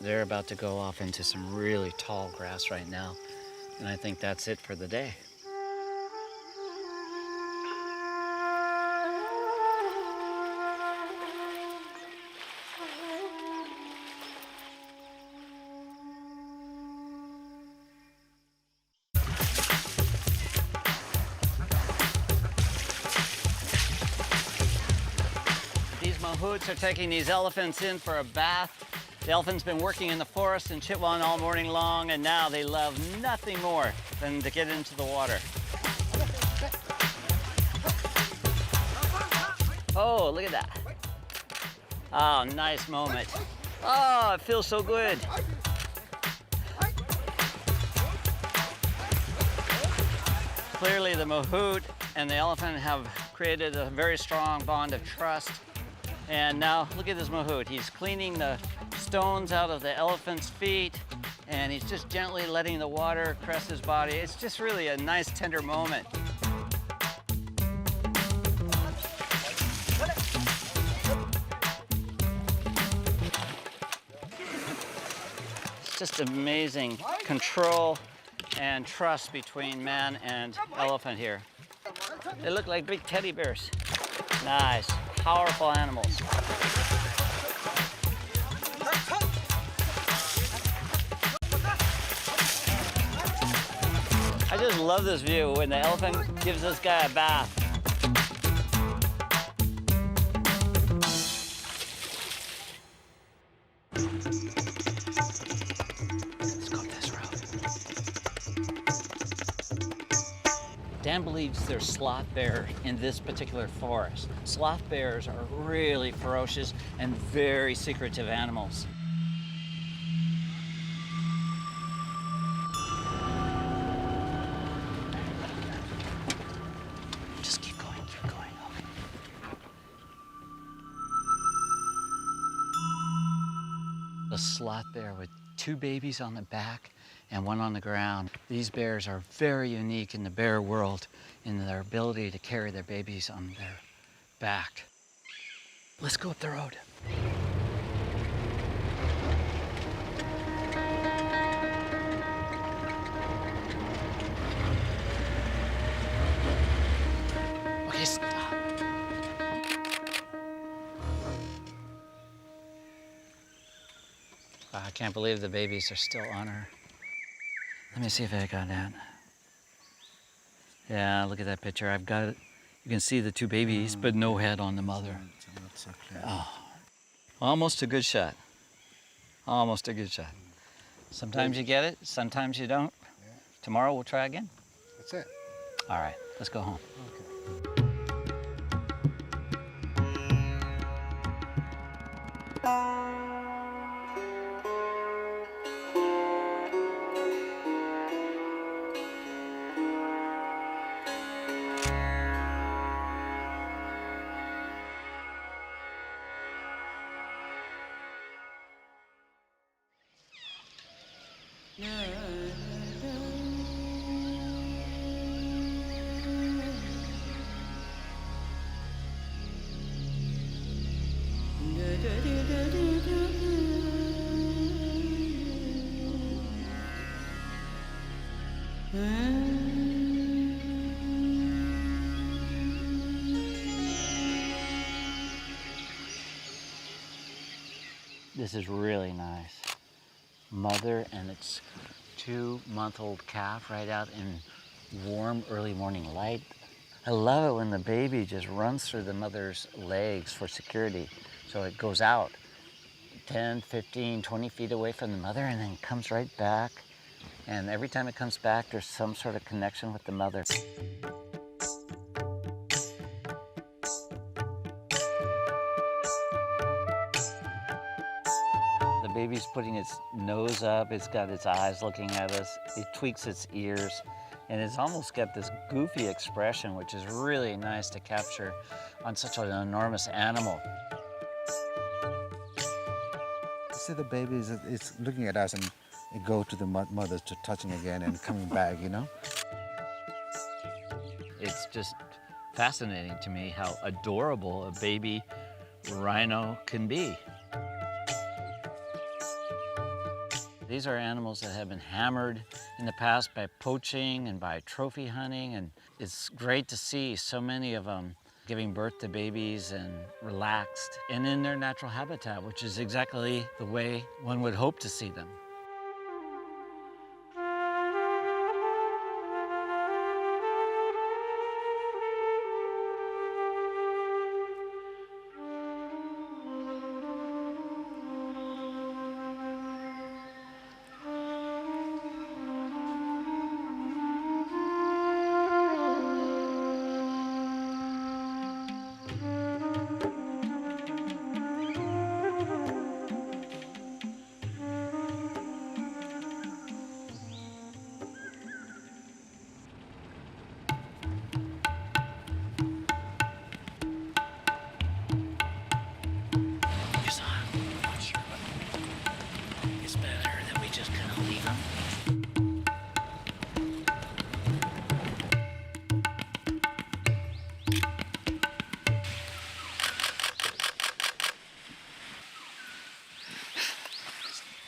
They're about to go off into some really tall grass right now. And I think that's it for the day. mahouts are taking these elephants in for a bath. The elephant's been working in the forest in Chitwan all morning long, and now they love nothing more than to get into the water. Oh, look at that. Oh, nice moment. Oh, it feels so good. Clearly the mahout and the elephant have created a very strong bond of trust. And now look at this mahout. He's cleaning the stones out of the elephant's feet, and he's just gently letting the water caress his body. It's just really a nice, tender moment. It's just amazing control and trust between man and elephant here. They look like big teddy bears. Nice, powerful animals. I just love this view when the elephant gives this guy a bath. Let's go this route. Dan believes there's sloth bears in this particular forest. Sloth bears are really ferocious and very secretive animals. Just keep going, keep going. A sloth bear with 2 babies on the back and 1 on the ground. These bears are very unique in the bear world in their ability to carry their babies on their back. Let's go up the road. Okay, stop. I can't believe the babies are still on her. Let me see if I got that. Yeah, look at that picture. I've got it. You can see the 2 babies, but no head on the mother. Oh, almost a good shot. Almost a good shot. Sometimes you get it, sometimes you don't. Tomorrow we'll try again. That's it. All right, let's go home. This is really nice. Mother and its 2-month-old calf right out in warm early morning light. I love it when the baby just runs through the mother's legs for security. So it goes out 10, 15, 20 feet away from the mother and then comes right back. And every time it comes back, there's some sort of connection with the mother. The baby's putting its nose up, it's got its eyes looking at us, it tweaks its ears, and it's almost got this goofy expression, which is really nice to capture on such an enormous animal. You see the baby it's looking at us and it go to the mother to touching again and coming back, you know? It's just fascinating to me how adorable a baby rhino can be. These are animals that have been hammered in the past by poaching and by trophy hunting, and it's great to see so many of them giving birth to babies and relaxed and in their natural habitat, which is exactly the way one would hope to see them.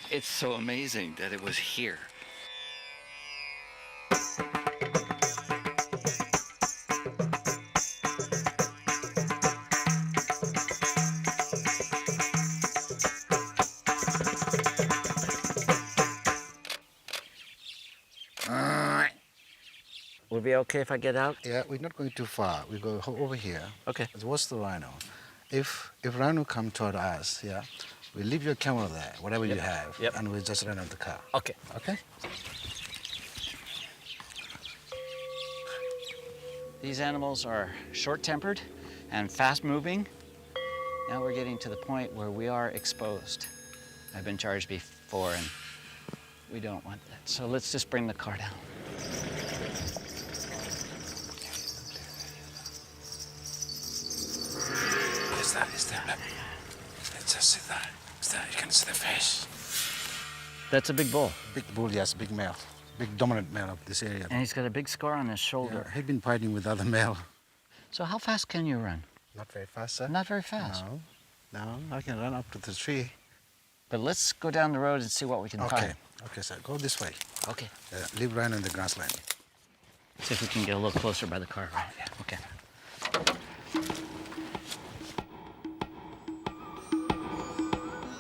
It's so amazing that it was here. Would it be okay if I get out? Yeah, we're not going too far. We go over here. Okay. What's the rhino? If rhino come toward us, yeah, we leave your camera there, whatever you have, and we just run out the car. Okay. Okay? These animals are short-tempered and fast-moving. Now we're getting to the point where we are exposed. I've been charged before, and we don't want that. So let's just bring the car down. Is there? Let's just sit there. Is there? You can see the fish. That's a big bull. Big bull, yes, big male. Big dominant male of this area. And he's got a big scar on his shoulder. Yeah, he's been fighting with other male. So how fast can you run? Not very fast, sir. Not very fast. No, I can run up to the tree. But let's go down the road and see what we can find. Okay, sir, go this way. Okay. Leave rhino in the grassland. See if we can get a little closer by the car. Right? Yeah. Okay.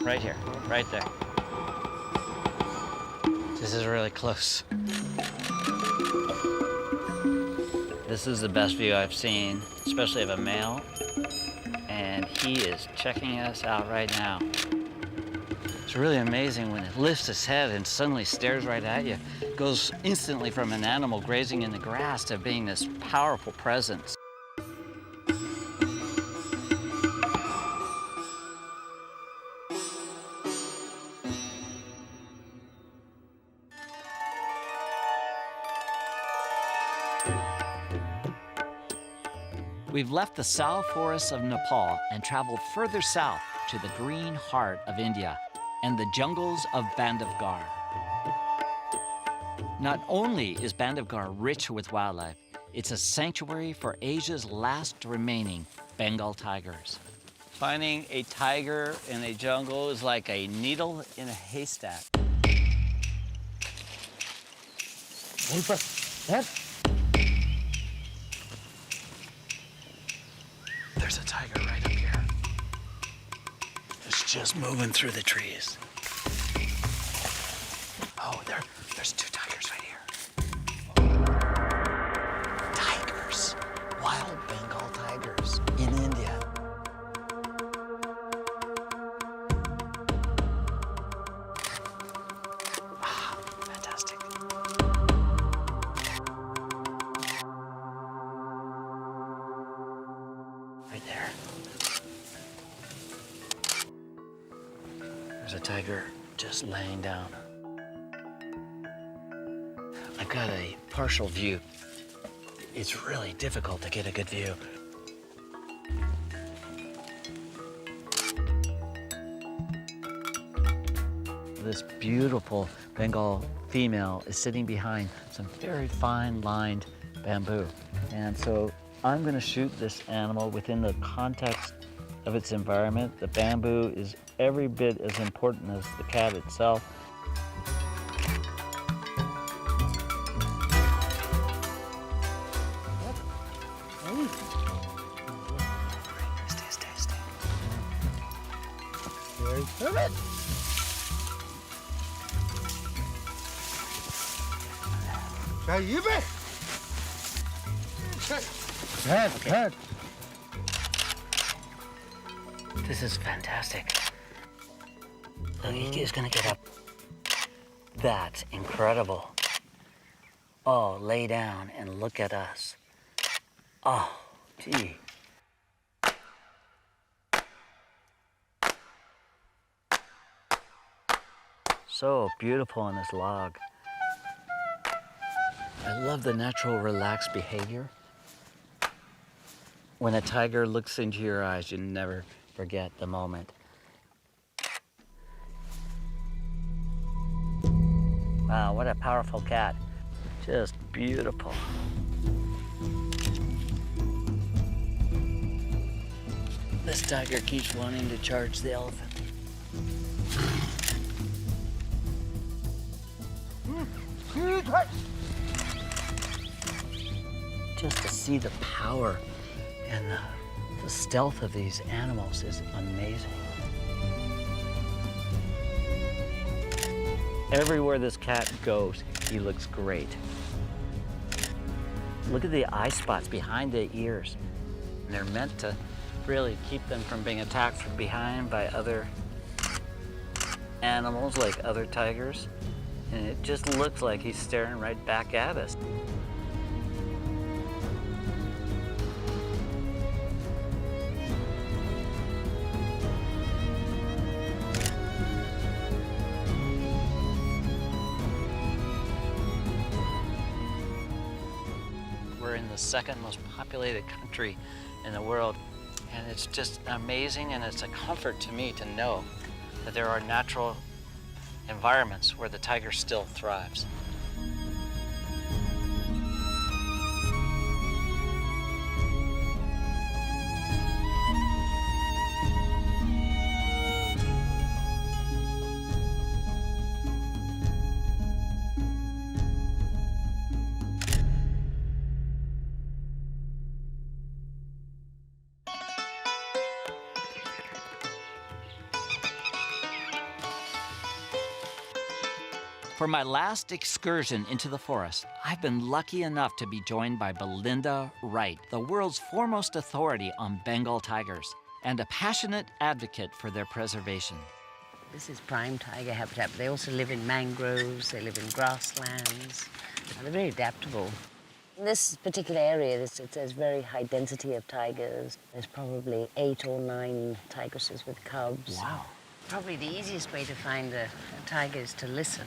Right here, right there. This is really close. This is the best view I've seen, especially of a male. And he is checking us out right now. It's really amazing when it lifts its head and suddenly stares right at you. It goes instantly from an animal grazing in the grass to being this powerful presence. We've left the Sal forests of Nepal and traveled further south to the green heart of India and the jungles of Bandhavgarh. Not only is Bandhavgarh rich with wildlife, it's a sanctuary for Asia's last remaining Bengal tigers. Finding a tiger in a jungle is like a needle in a haystack. There's a tiger right up here. It's just moving through the trees. Oh, there's two tigers right here. Tigers. Wild Bengal tigers in India. Ah, fantastic. Right there. There's a tiger just laying down. I've got a partial view. It's really difficult to get a good view. This beautiful Bengal female is sitting behind some very fine lined bamboo. And so I'm going to shoot this animal within the context of its environment. The bamboo is every bit as important as the cat itself. This is fantastic. Look, he's gonna get up. That's incredible. Oh, lay down and look at us. Oh, gee. So beautiful on this log. I love the natural relaxed behavior. When a tiger looks into your eyes, you never forget the moment. Wow, what a powerful cat. Just beautiful. This tiger keeps wanting to charge the elephant. see the power and the stealth of these animals is amazing. Everywhere this cat goes, he looks great. Look at the eye spots behind the ears. They're meant to really keep them from being attacked from behind by other animals like other tigers. And it just looks like he's staring right back at us. We're in the second most populated country in the world, and it's just amazing, and it's a comfort to me to know that there are natural environments where the tiger still thrives. For my last excursion into the forest, I've been lucky enough to be joined by Belinda Wright, the world's foremost authority on Bengal tigers and a passionate advocate for their preservation. This is prime tiger habitat. They also live in mangroves, they live in grasslands. They're very adaptable. In this particular area, there's very high density of tigers. There's probably 8 or 9 tigresses with cubs. Wow. Probably the easiest way to find a tiger is to listen,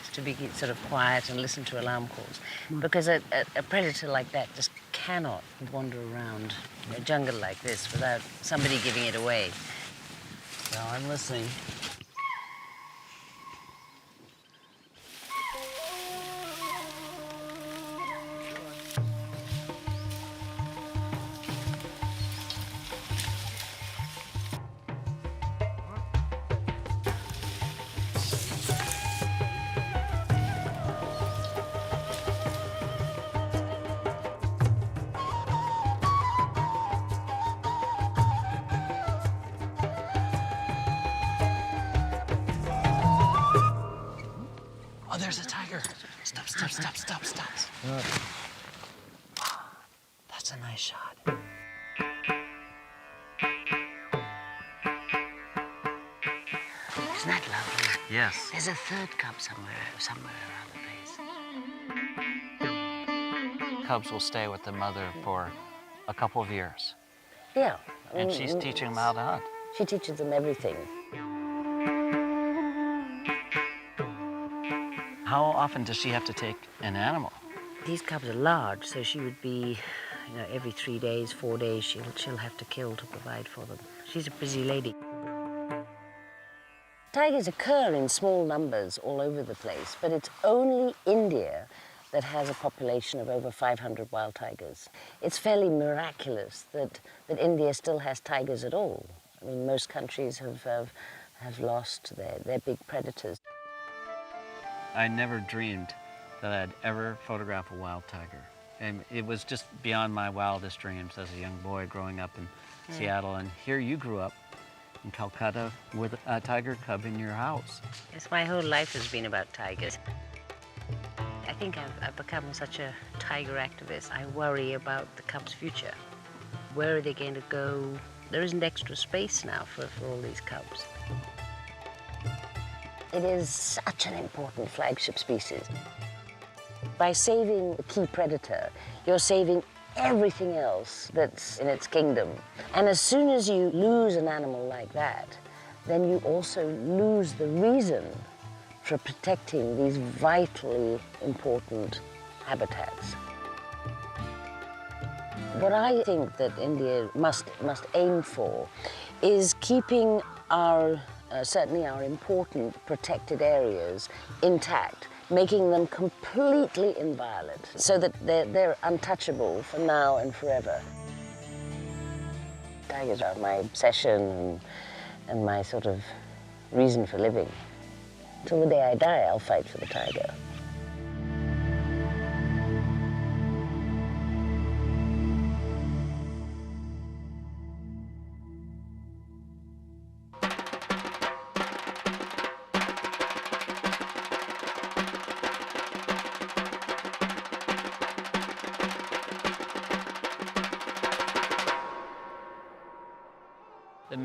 is to be sort of quiet and listen to alarm calls. Because a predator like that just cannot wander around a jungle like this without somebody giving it away. So I'm listening. Oh, there's a tiger. Stop, stop, stop, stop, stop. That's a nice shot. Isn't that lovely? Yes. There's a third cub somewhere around the place. Cubs will stay with the mother for a couple of years. Yeah. And she's teaching them how to hunt. She teaches them everything. How often does she have to take an animal? These cubs are large, so she would be, every 3 days, 4 days, she'll have to kill to provide for them. She's a busy lady. Tigers occur in small numbers all over the place, but it's only India that has a population of over 500 wild tigers. It's fairly miraculous that India still has tigers at all. I mean, most countries have lost their big predators. I never dreamed that I'd ever photograph a wild tiger. And it was just beyond my wildest dreams as a young boy growing up in Seattle. And here you grew up in Calcutta with a tiger cub in your house. Yes, my whole life has been about tigers. I think I've become such a tiger activist. I worry about the cubs' future. Where are they going to go? There isn't extra space now for all these cubs. It is such an important flagship species. By saving the key predator, you're saving everything else that's in its kingdom. And as soon as you lose an animal like that, then you also lose the reason for protecting these vitally important habitats. What I think that India must aim for is keeping our certainly our important protected areas intact, making them completely inviolate so that they're untouchable for now and forever. Tigers are my obsession and my sort of reason for living. Till the day I die, I'll fight for the tiger.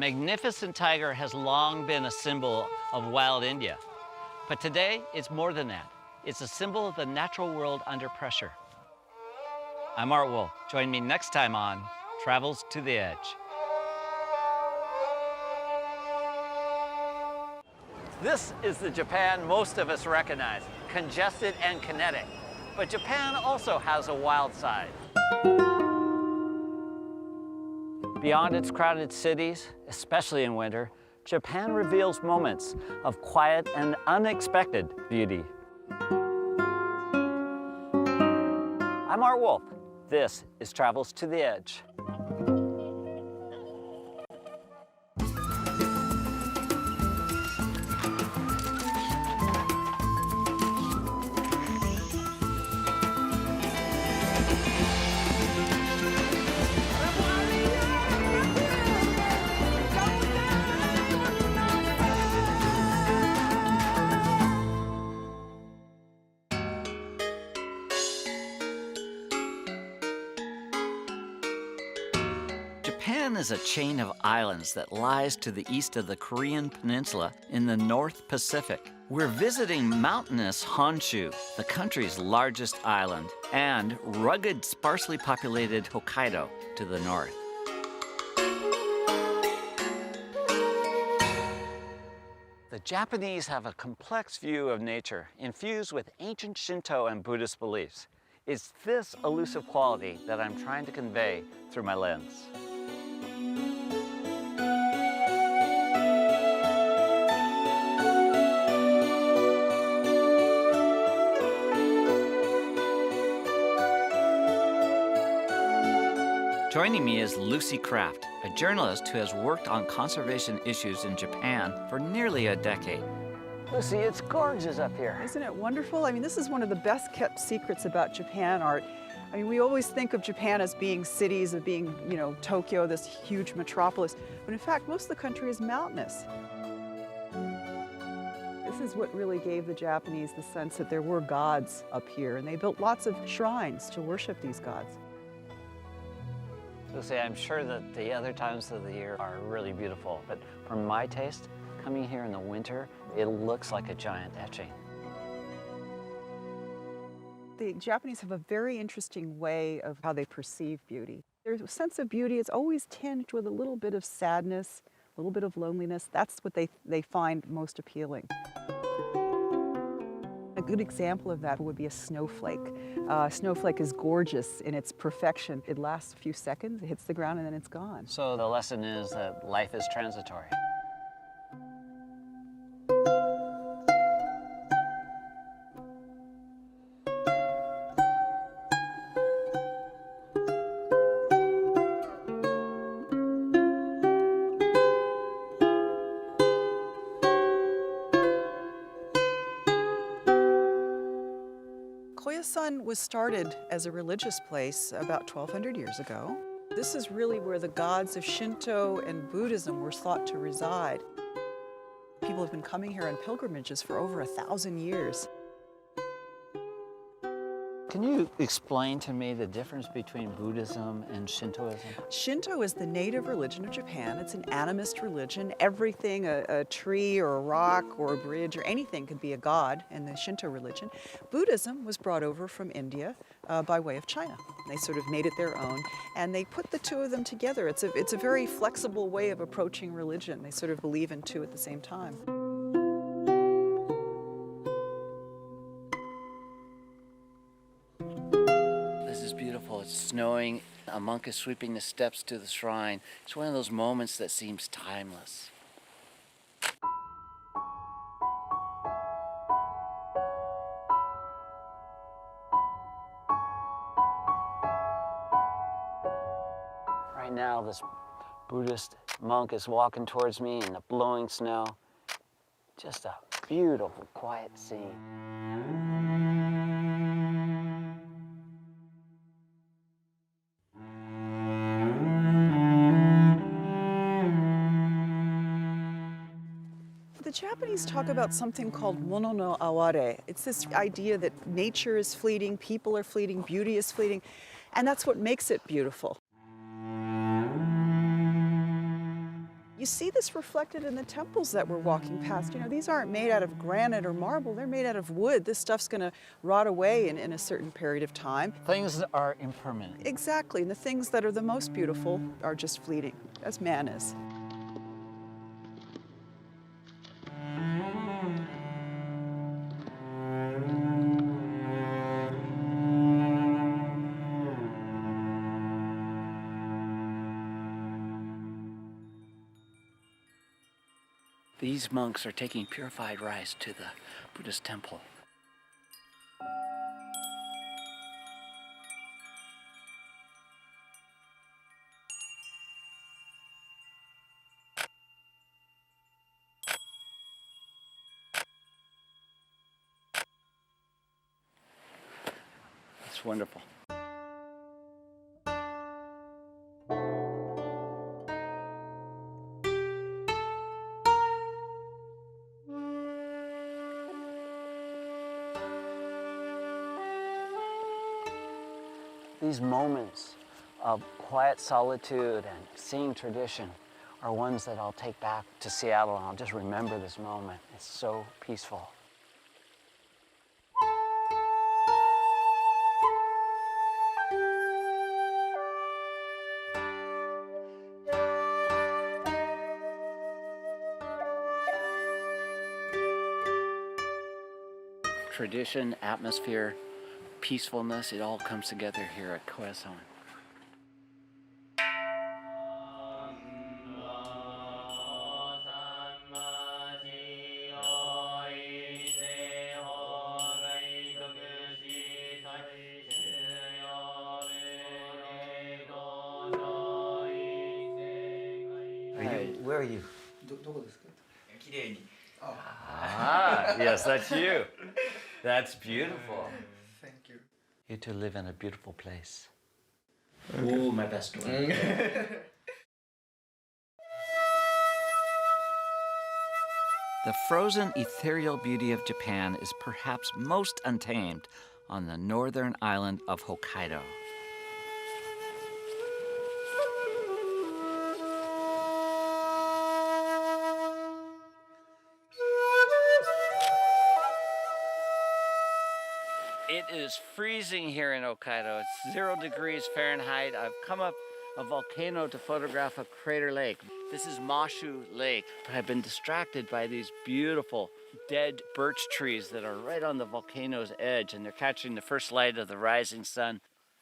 magnificent tiger has long been a symbol of wild India. But today, it's more than that. It's a symbol of the natural world under pressure. I'm Art Wolfe. Join me next time on Travels to the Edge. This is the Japan most of us recognize, congested and kinetic. But Japan also has a wild side. Beyond its crowded cities, especially in winter, Japan reveals moments of quiet and unexpected beauty. I'm Art Wolfe. This is Travels to the Edge. Japan is a chain of islands that lies to the east of the Korean peninsula in the North Pacific. We're visiting mountainous Honshu, the country's largest island, and rugged, sparsely populated Hokkaido to the north. The Japanese have a complex view of nature infused with ancient Shinto and Buddhist beliefs. It's this elusive quality that I'm trying to convey through my lens. Joining me is Lucy Kraft, a journalist who has worked on conservation issues in Japan for nearly a decade. Lucy, it's gorgeous up here. Isn't it wonderful? I mean, this is one of the best kept secrets about Japan, Art. I mean, we always think of Japan as being cities, of being, you know, Tokyo, this huge metropolis, but in fact, most of the country is mountainous. This is what really gave the Japanese the sense that there were gods up here, and they built lots of shrines to worship these gods. Lucy, I'm sure that the other times of the year are really beautiful, but for my taste, coming here in the winter, it looks like a giant etching. The Japanese have a very interesting way of how they perceive beauty. Their sense of beauty is always tinged with a little bit of sadness, a little bit of loneliness. That's what they find most appealing. A good example of that would be a snowflake. A snowflake is gorgeous in its perfection. It lasts a few seconds, it hits the ground, and then it's gone. So the lesson is that life is transitory. Koyasan was started as a religious place about 1,200 years ago. This is really where the gods of Shinto and Buddhism were thought to reside. People have been coming here on pilgrimages for over 1,000 years. Can you explain to me the difference between Buddhism and Shintoism? Shinto is the native religion of Japan. It's an animist religion. Everything, a tree or a rock or a bridge or anything could be a god in the Shinto religion. Buddhism was brought over from India by way of China. They sort of made it their own, and they put the two of them together. It's a very flexible way of approaching religion. They sort of believe in two at the same time. It's snowing, a monk is sweeping the steps to the shrine. It's one of those moments that seems timeless. Right now, this Buddhist monk is walking towards me in the blowing snow. Just a beautiful, quiet scene. The Japanese talk about something called mono no aware. It's this idea that nature is fleeting, people are fleeting, beauty is fleeting, and that's what makes it beautiful. You see this reflected in the temples that we're walking past. You know, these aren't made out of granite or marble, they're made out of wood. This stuff's gonna rot away in a certain period of time. Things are impermanent. Exactly, and the things that are the most beautiful are just fleeting, as man is. These monks are taking purified rice to the Buddhist temple. It's wonderful. These moments of quiet solitude and seeing tradition are ones that I'll take back to Seattle, and I'll just remember this moment. It's so peaceful. Tradition, atmosphere, peacefulness, it all comes together here at Khoisan. Where are you? Ah, yes, that's you. That's beautiful. Thank you. You two live in a beautiful place. Oh, my best one. The frozen ethereal beauty of Japan is perhaps most untamed on the northern island of Hokkaido. It is freezing here in Hokkaido. It's 0 degrees Fahrenheit. I've come up a volcano to photograph a crater lake. This is Mashu Lake. I've been distracted by these beautiful dead birch trees that are right on the volcano's edge, and they're catching the first light of the rising sun.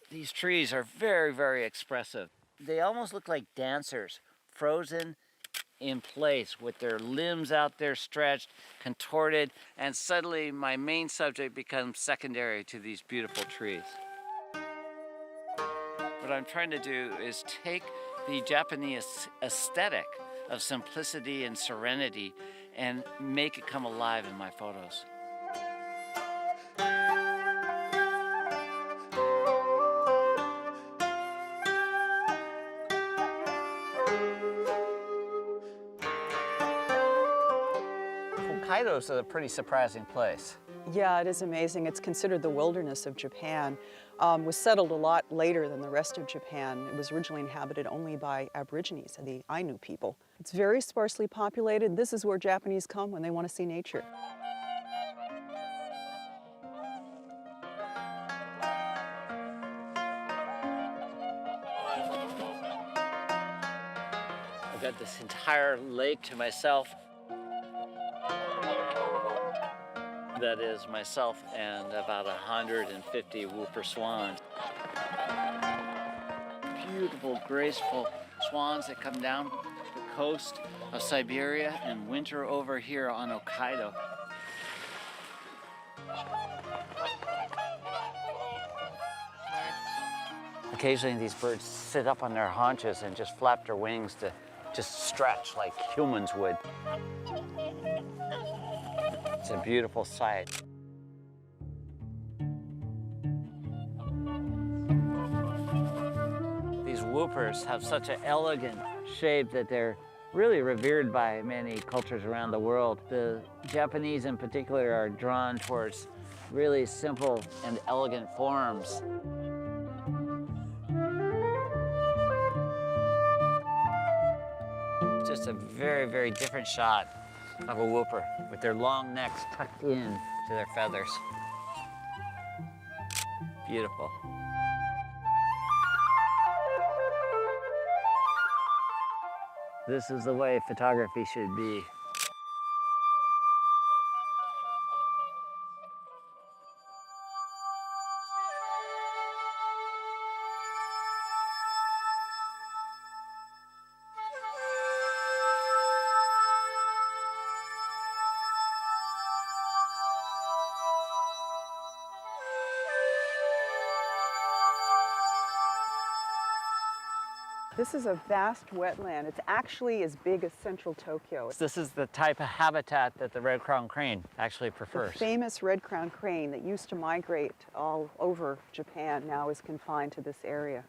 These trees are very, very expressive. They almost look like dancers, frozen in place with their limbs out there stretched, contorted, and suddenly my main subject becomes secondary to these beautiful trees. What I'm trying to do is take the Japanese aesthetic of simplicity and serenity and make it come alive in my photos. Hokkaido is a pretty surprising place. Yeah, it is amazing. It's considered the wilderness of Japan. Was settled a lot later than the rest of Japan. It was originally inhabited only by Aborigines, the Ainu people. It's very sparsely populated. This is where Japanese come when they want to see nature. I've got this entire lake to myself. That is myself and about 150 whooper swans. Beautiful, graceful swans that come down the coast of Siberia and winter over here on Hokkaido. Occasionally these birds sit up on their haunches and just flap their wings to just stretch like humans would. It's a beautiful sight. These whoopers have such an elegant shape that they're really revered by many cultures around the world. The Japanese in particular are drawn towards really simple and elegant forms. Just a very, very different shot of a whooper with their long necks tucked in to their feathers. Beautiful. This is the way photography should be. This is a vast wetland. It's actually as big as central Tokyo. This is the type of habitat that the red-crowned crane actually The prefers. famous red-crowned crane that used to migrate all over Japan now is confined to this area.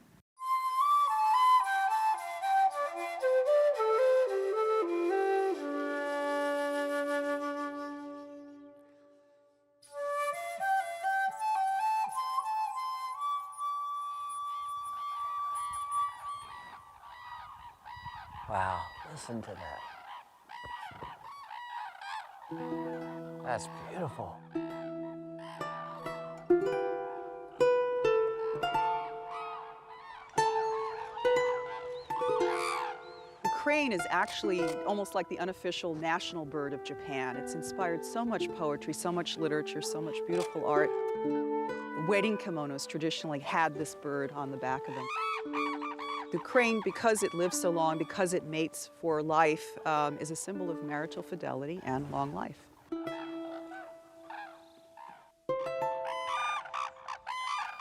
Wow, listen to that. That's beautiful. The crane is actually almost like the unofficial national bird of Japan. It's inspired so much poetry, so much literature, so much beautiful art. Wedding kimonos traditionally had this bird on the back of them. The crane, because it lives so long, because it mates for life, is a symbol of marital fidelity and long life.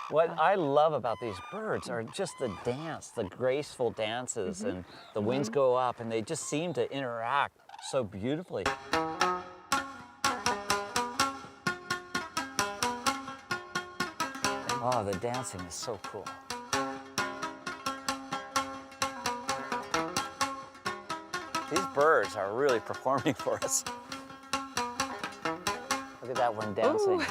What I love about these birds are just the dance, the graceful dances, and the wings go up and they just seem to interact so beautifully. Oh, the dancing is so cool. These birds are really performing for us. Look at that one dancing.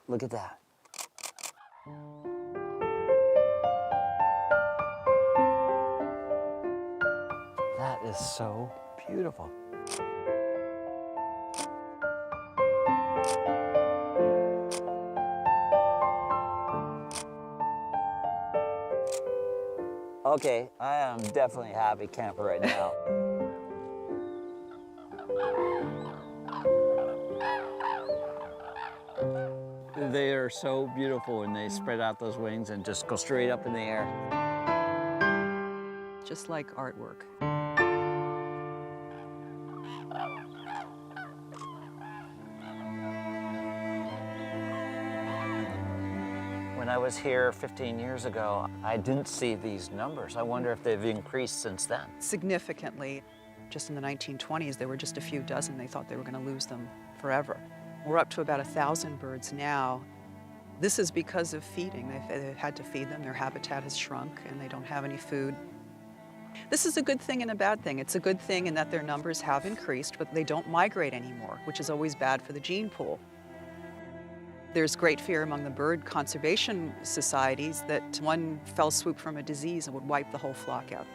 Look at that. That is so beautiful. Okay, I am definitely a happy camper right now. They are so beautiful when they spread out those wings and just go straight up in the air. Just like artwork. When I was here 15 years ago, I didn't see these numbers. I wonder if they've increased since then. Significantly. Just in the 1920s, there were just a few dozen. They thought they were going to lose them forever. We're up to about 1,000 birds now. This is because of feeding. They've had to feed them. Their habitat has shrunk and they don't have any food. This is a good thing and a bad thing. It's a good thing in that their numbers have increased, but they don't migrate anymore, which is always bad for the gene pool. There's great fear among the bird conservation societies that one fell swoop from a disease would wipe the whole flock out.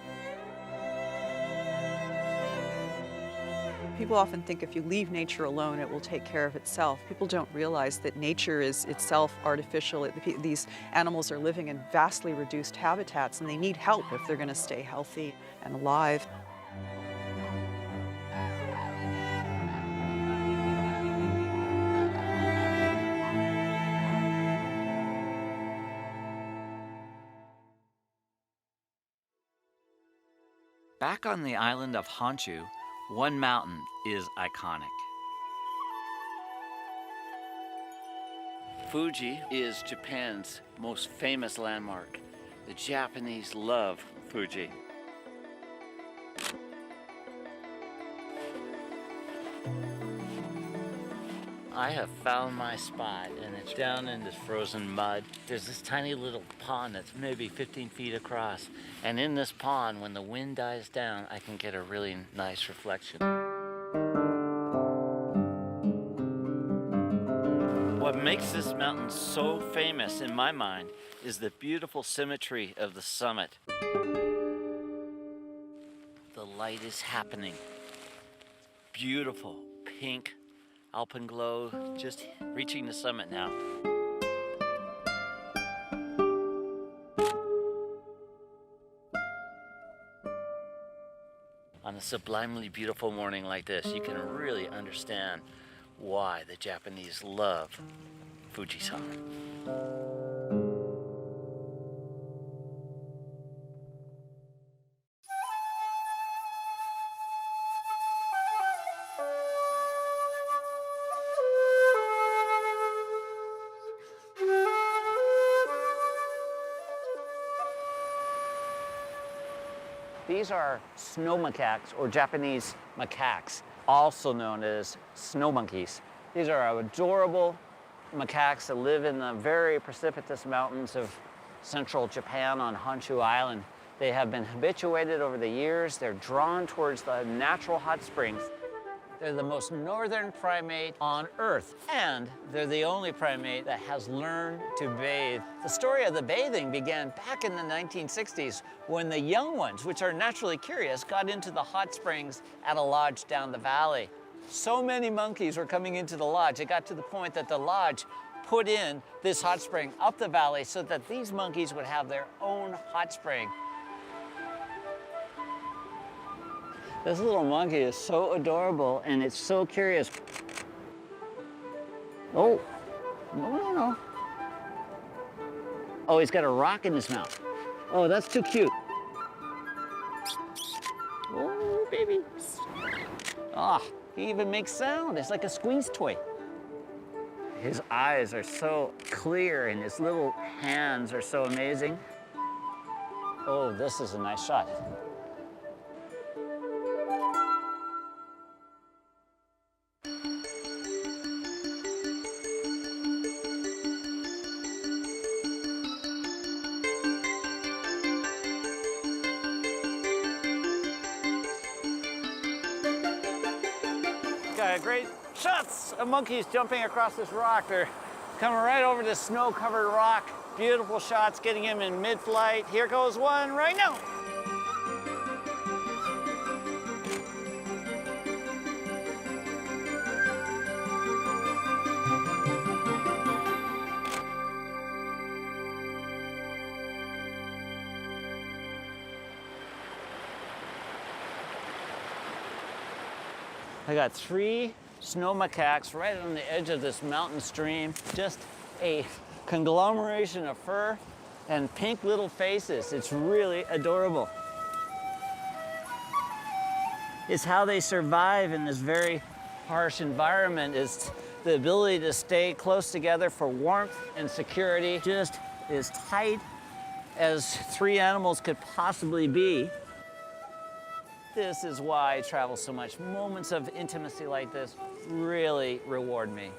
People often think if you leave nature alone, it will take care of itself. People don't realize that nature is itself artificial. These animals are living in vastly reduced habitats, and they need help if they're going to stay healthy and alive. Back on the island of Honshu, one mountain is iconic. Fuji is Japan's most famous landmark. The Japanese love Fuji. I have found my spot, and it's down in this frozen mud. There's this tiny little pond that's maybe 15 feet across. And in this pond, when the wind dies down, I can get a really nice reflection. What makes this mountain so famous in my mind is the beautiful symmetry of the summit. The light is happening. Beautiful pink alpenglow, just reaching the summit now. On a sublimely beautiful morning like this, you can really understand why the Japanese love Fujisan. These are snow macaques, or Japanese macaques, also known as snow monkeys. These are adorable macaques that live in the very precipitous mountains of central Japan on Honshu Island. They have been habituated over the years. They're drawn towards the natural hot springs. They're the most northern primate on Earth, and they're the only primate that has learned to bathe. The story of the bathing began back in the 1960s when the young ones, which are naturally curious, got into the hot springs at a lodge down the valley. So many monkeys were coming into the lodge, it got to the point that the lodge put in this hot spring up the valley so that these monkeys would have their own hot spring. This little monkey is so adorable and it's so curious. Oh, no. Oh, he's got a rock in his mouth. Oh, that's too cute. Oh, baby. Ah, he even makes sound. It's like a squeeze toy. His eyes are so clear and his little hands are so amazing. Oh, this is a nice shot. Got great shots of monkeys jumping across this rock. They're coming right over this snow-covered rock. Beautiful shots, getting him in mid-flight. Here goes one right now. I got 3 snow macaques right on the edge of this mountain stream. Just a conglomeration of fur and pink little faces. It's really adorable. It's how they survive in this very harsh environment, is the ability to stay close together for warmth and security, just as tight as 3 animals could possibly be. This is why I travel so much. Moments of intimacy like this really reward me.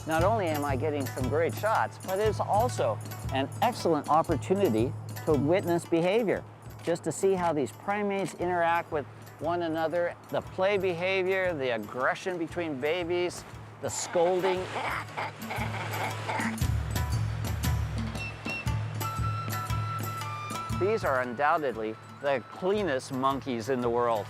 Not only am I getting some great shots, but it's also an excellent opportunity to witness behavior, just to see how these primates interact with one another, the play behavior, the aggression between babies, the scolding. These are undoubtedly the cleanest monkeys in the world.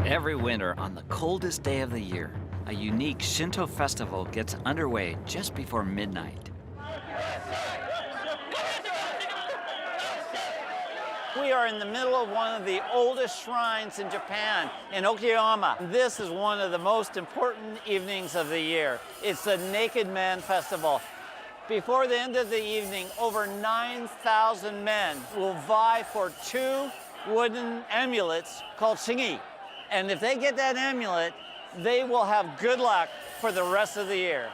Every winter, on the coldest day of the year, a unique Shinto festival gets underway just before midnight. We are in the middle of one of the oldest shrines in Japan, in Okayama. This is one of the most important evenings of the year. It's the Naked Man Festival. Before the end of the evening, over 9,000 men will vie for 2 wooden amulets called shingi. And if they get that amulet, they will have good luck for the rest of the year.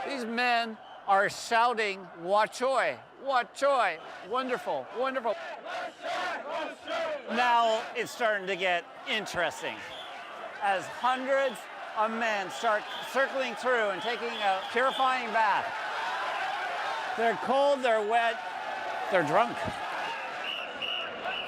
These men are shouting, "Wachoi, Wachoi." Wonderful, wonderful. Now it's starting to get interesting as hundreds of men start circling through and taking a purifying bath. They're cold, they're wet, they're drunk.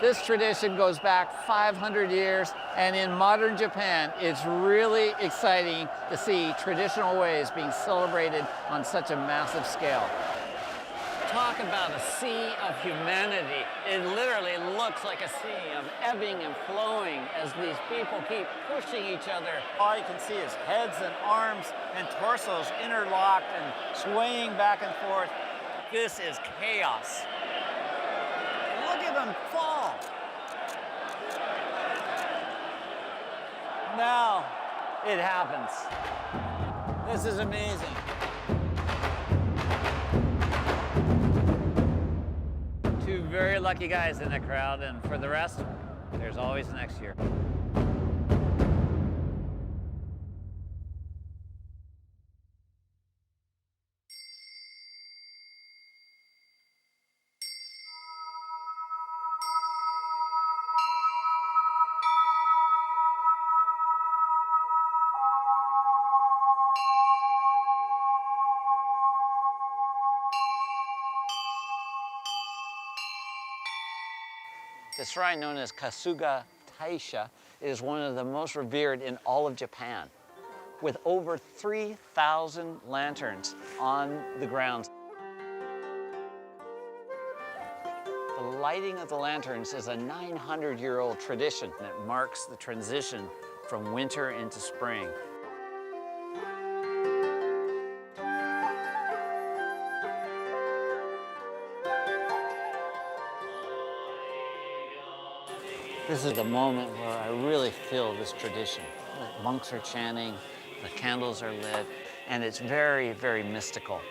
This tradition goes back 500 years, and in modern Japan, it's really exciting to see traditional ways being celebrated on such a massive scale. Talk about a sea of humanity. It literally looks like a sea of ebbing and flowing as these people keep pushing each other. All you can see is heads and arms and torsos interlocked and swaying back and forth. This is chaos. Look at them fall. Now it happens. This is amazing. Two very lucky guys in the crowd, and for the rest, there's always next year. The shrine known as Kasuga Taisha is one of the most revered in all of Japan, with over 3,000 lanterns on the grounds. The lighting of the lanterns is a 900-year-old tradition that marks the transition from winter into spring. This is the moment where I really feel this tradition. The monks are chanting, the candles are lit, and it's very, very mystical.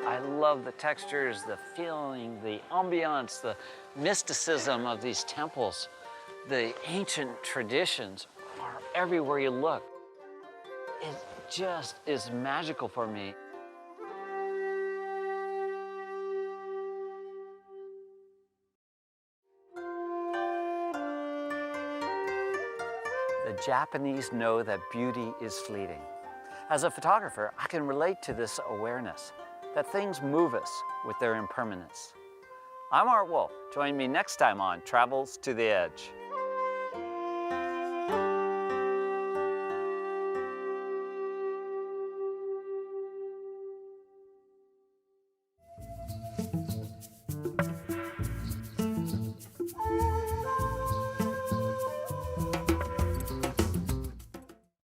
I love the textures, the feeling, the ambiance, the mysticism of these temples. The ancient traditions are everywhere you look. It just is magical for me. The Japanese know that beauty is fleeting. As a photographer, I can relate to this awareness that things move us with their impermanence. I'm Art Wolfe. Join me next time on Travels to the Edge.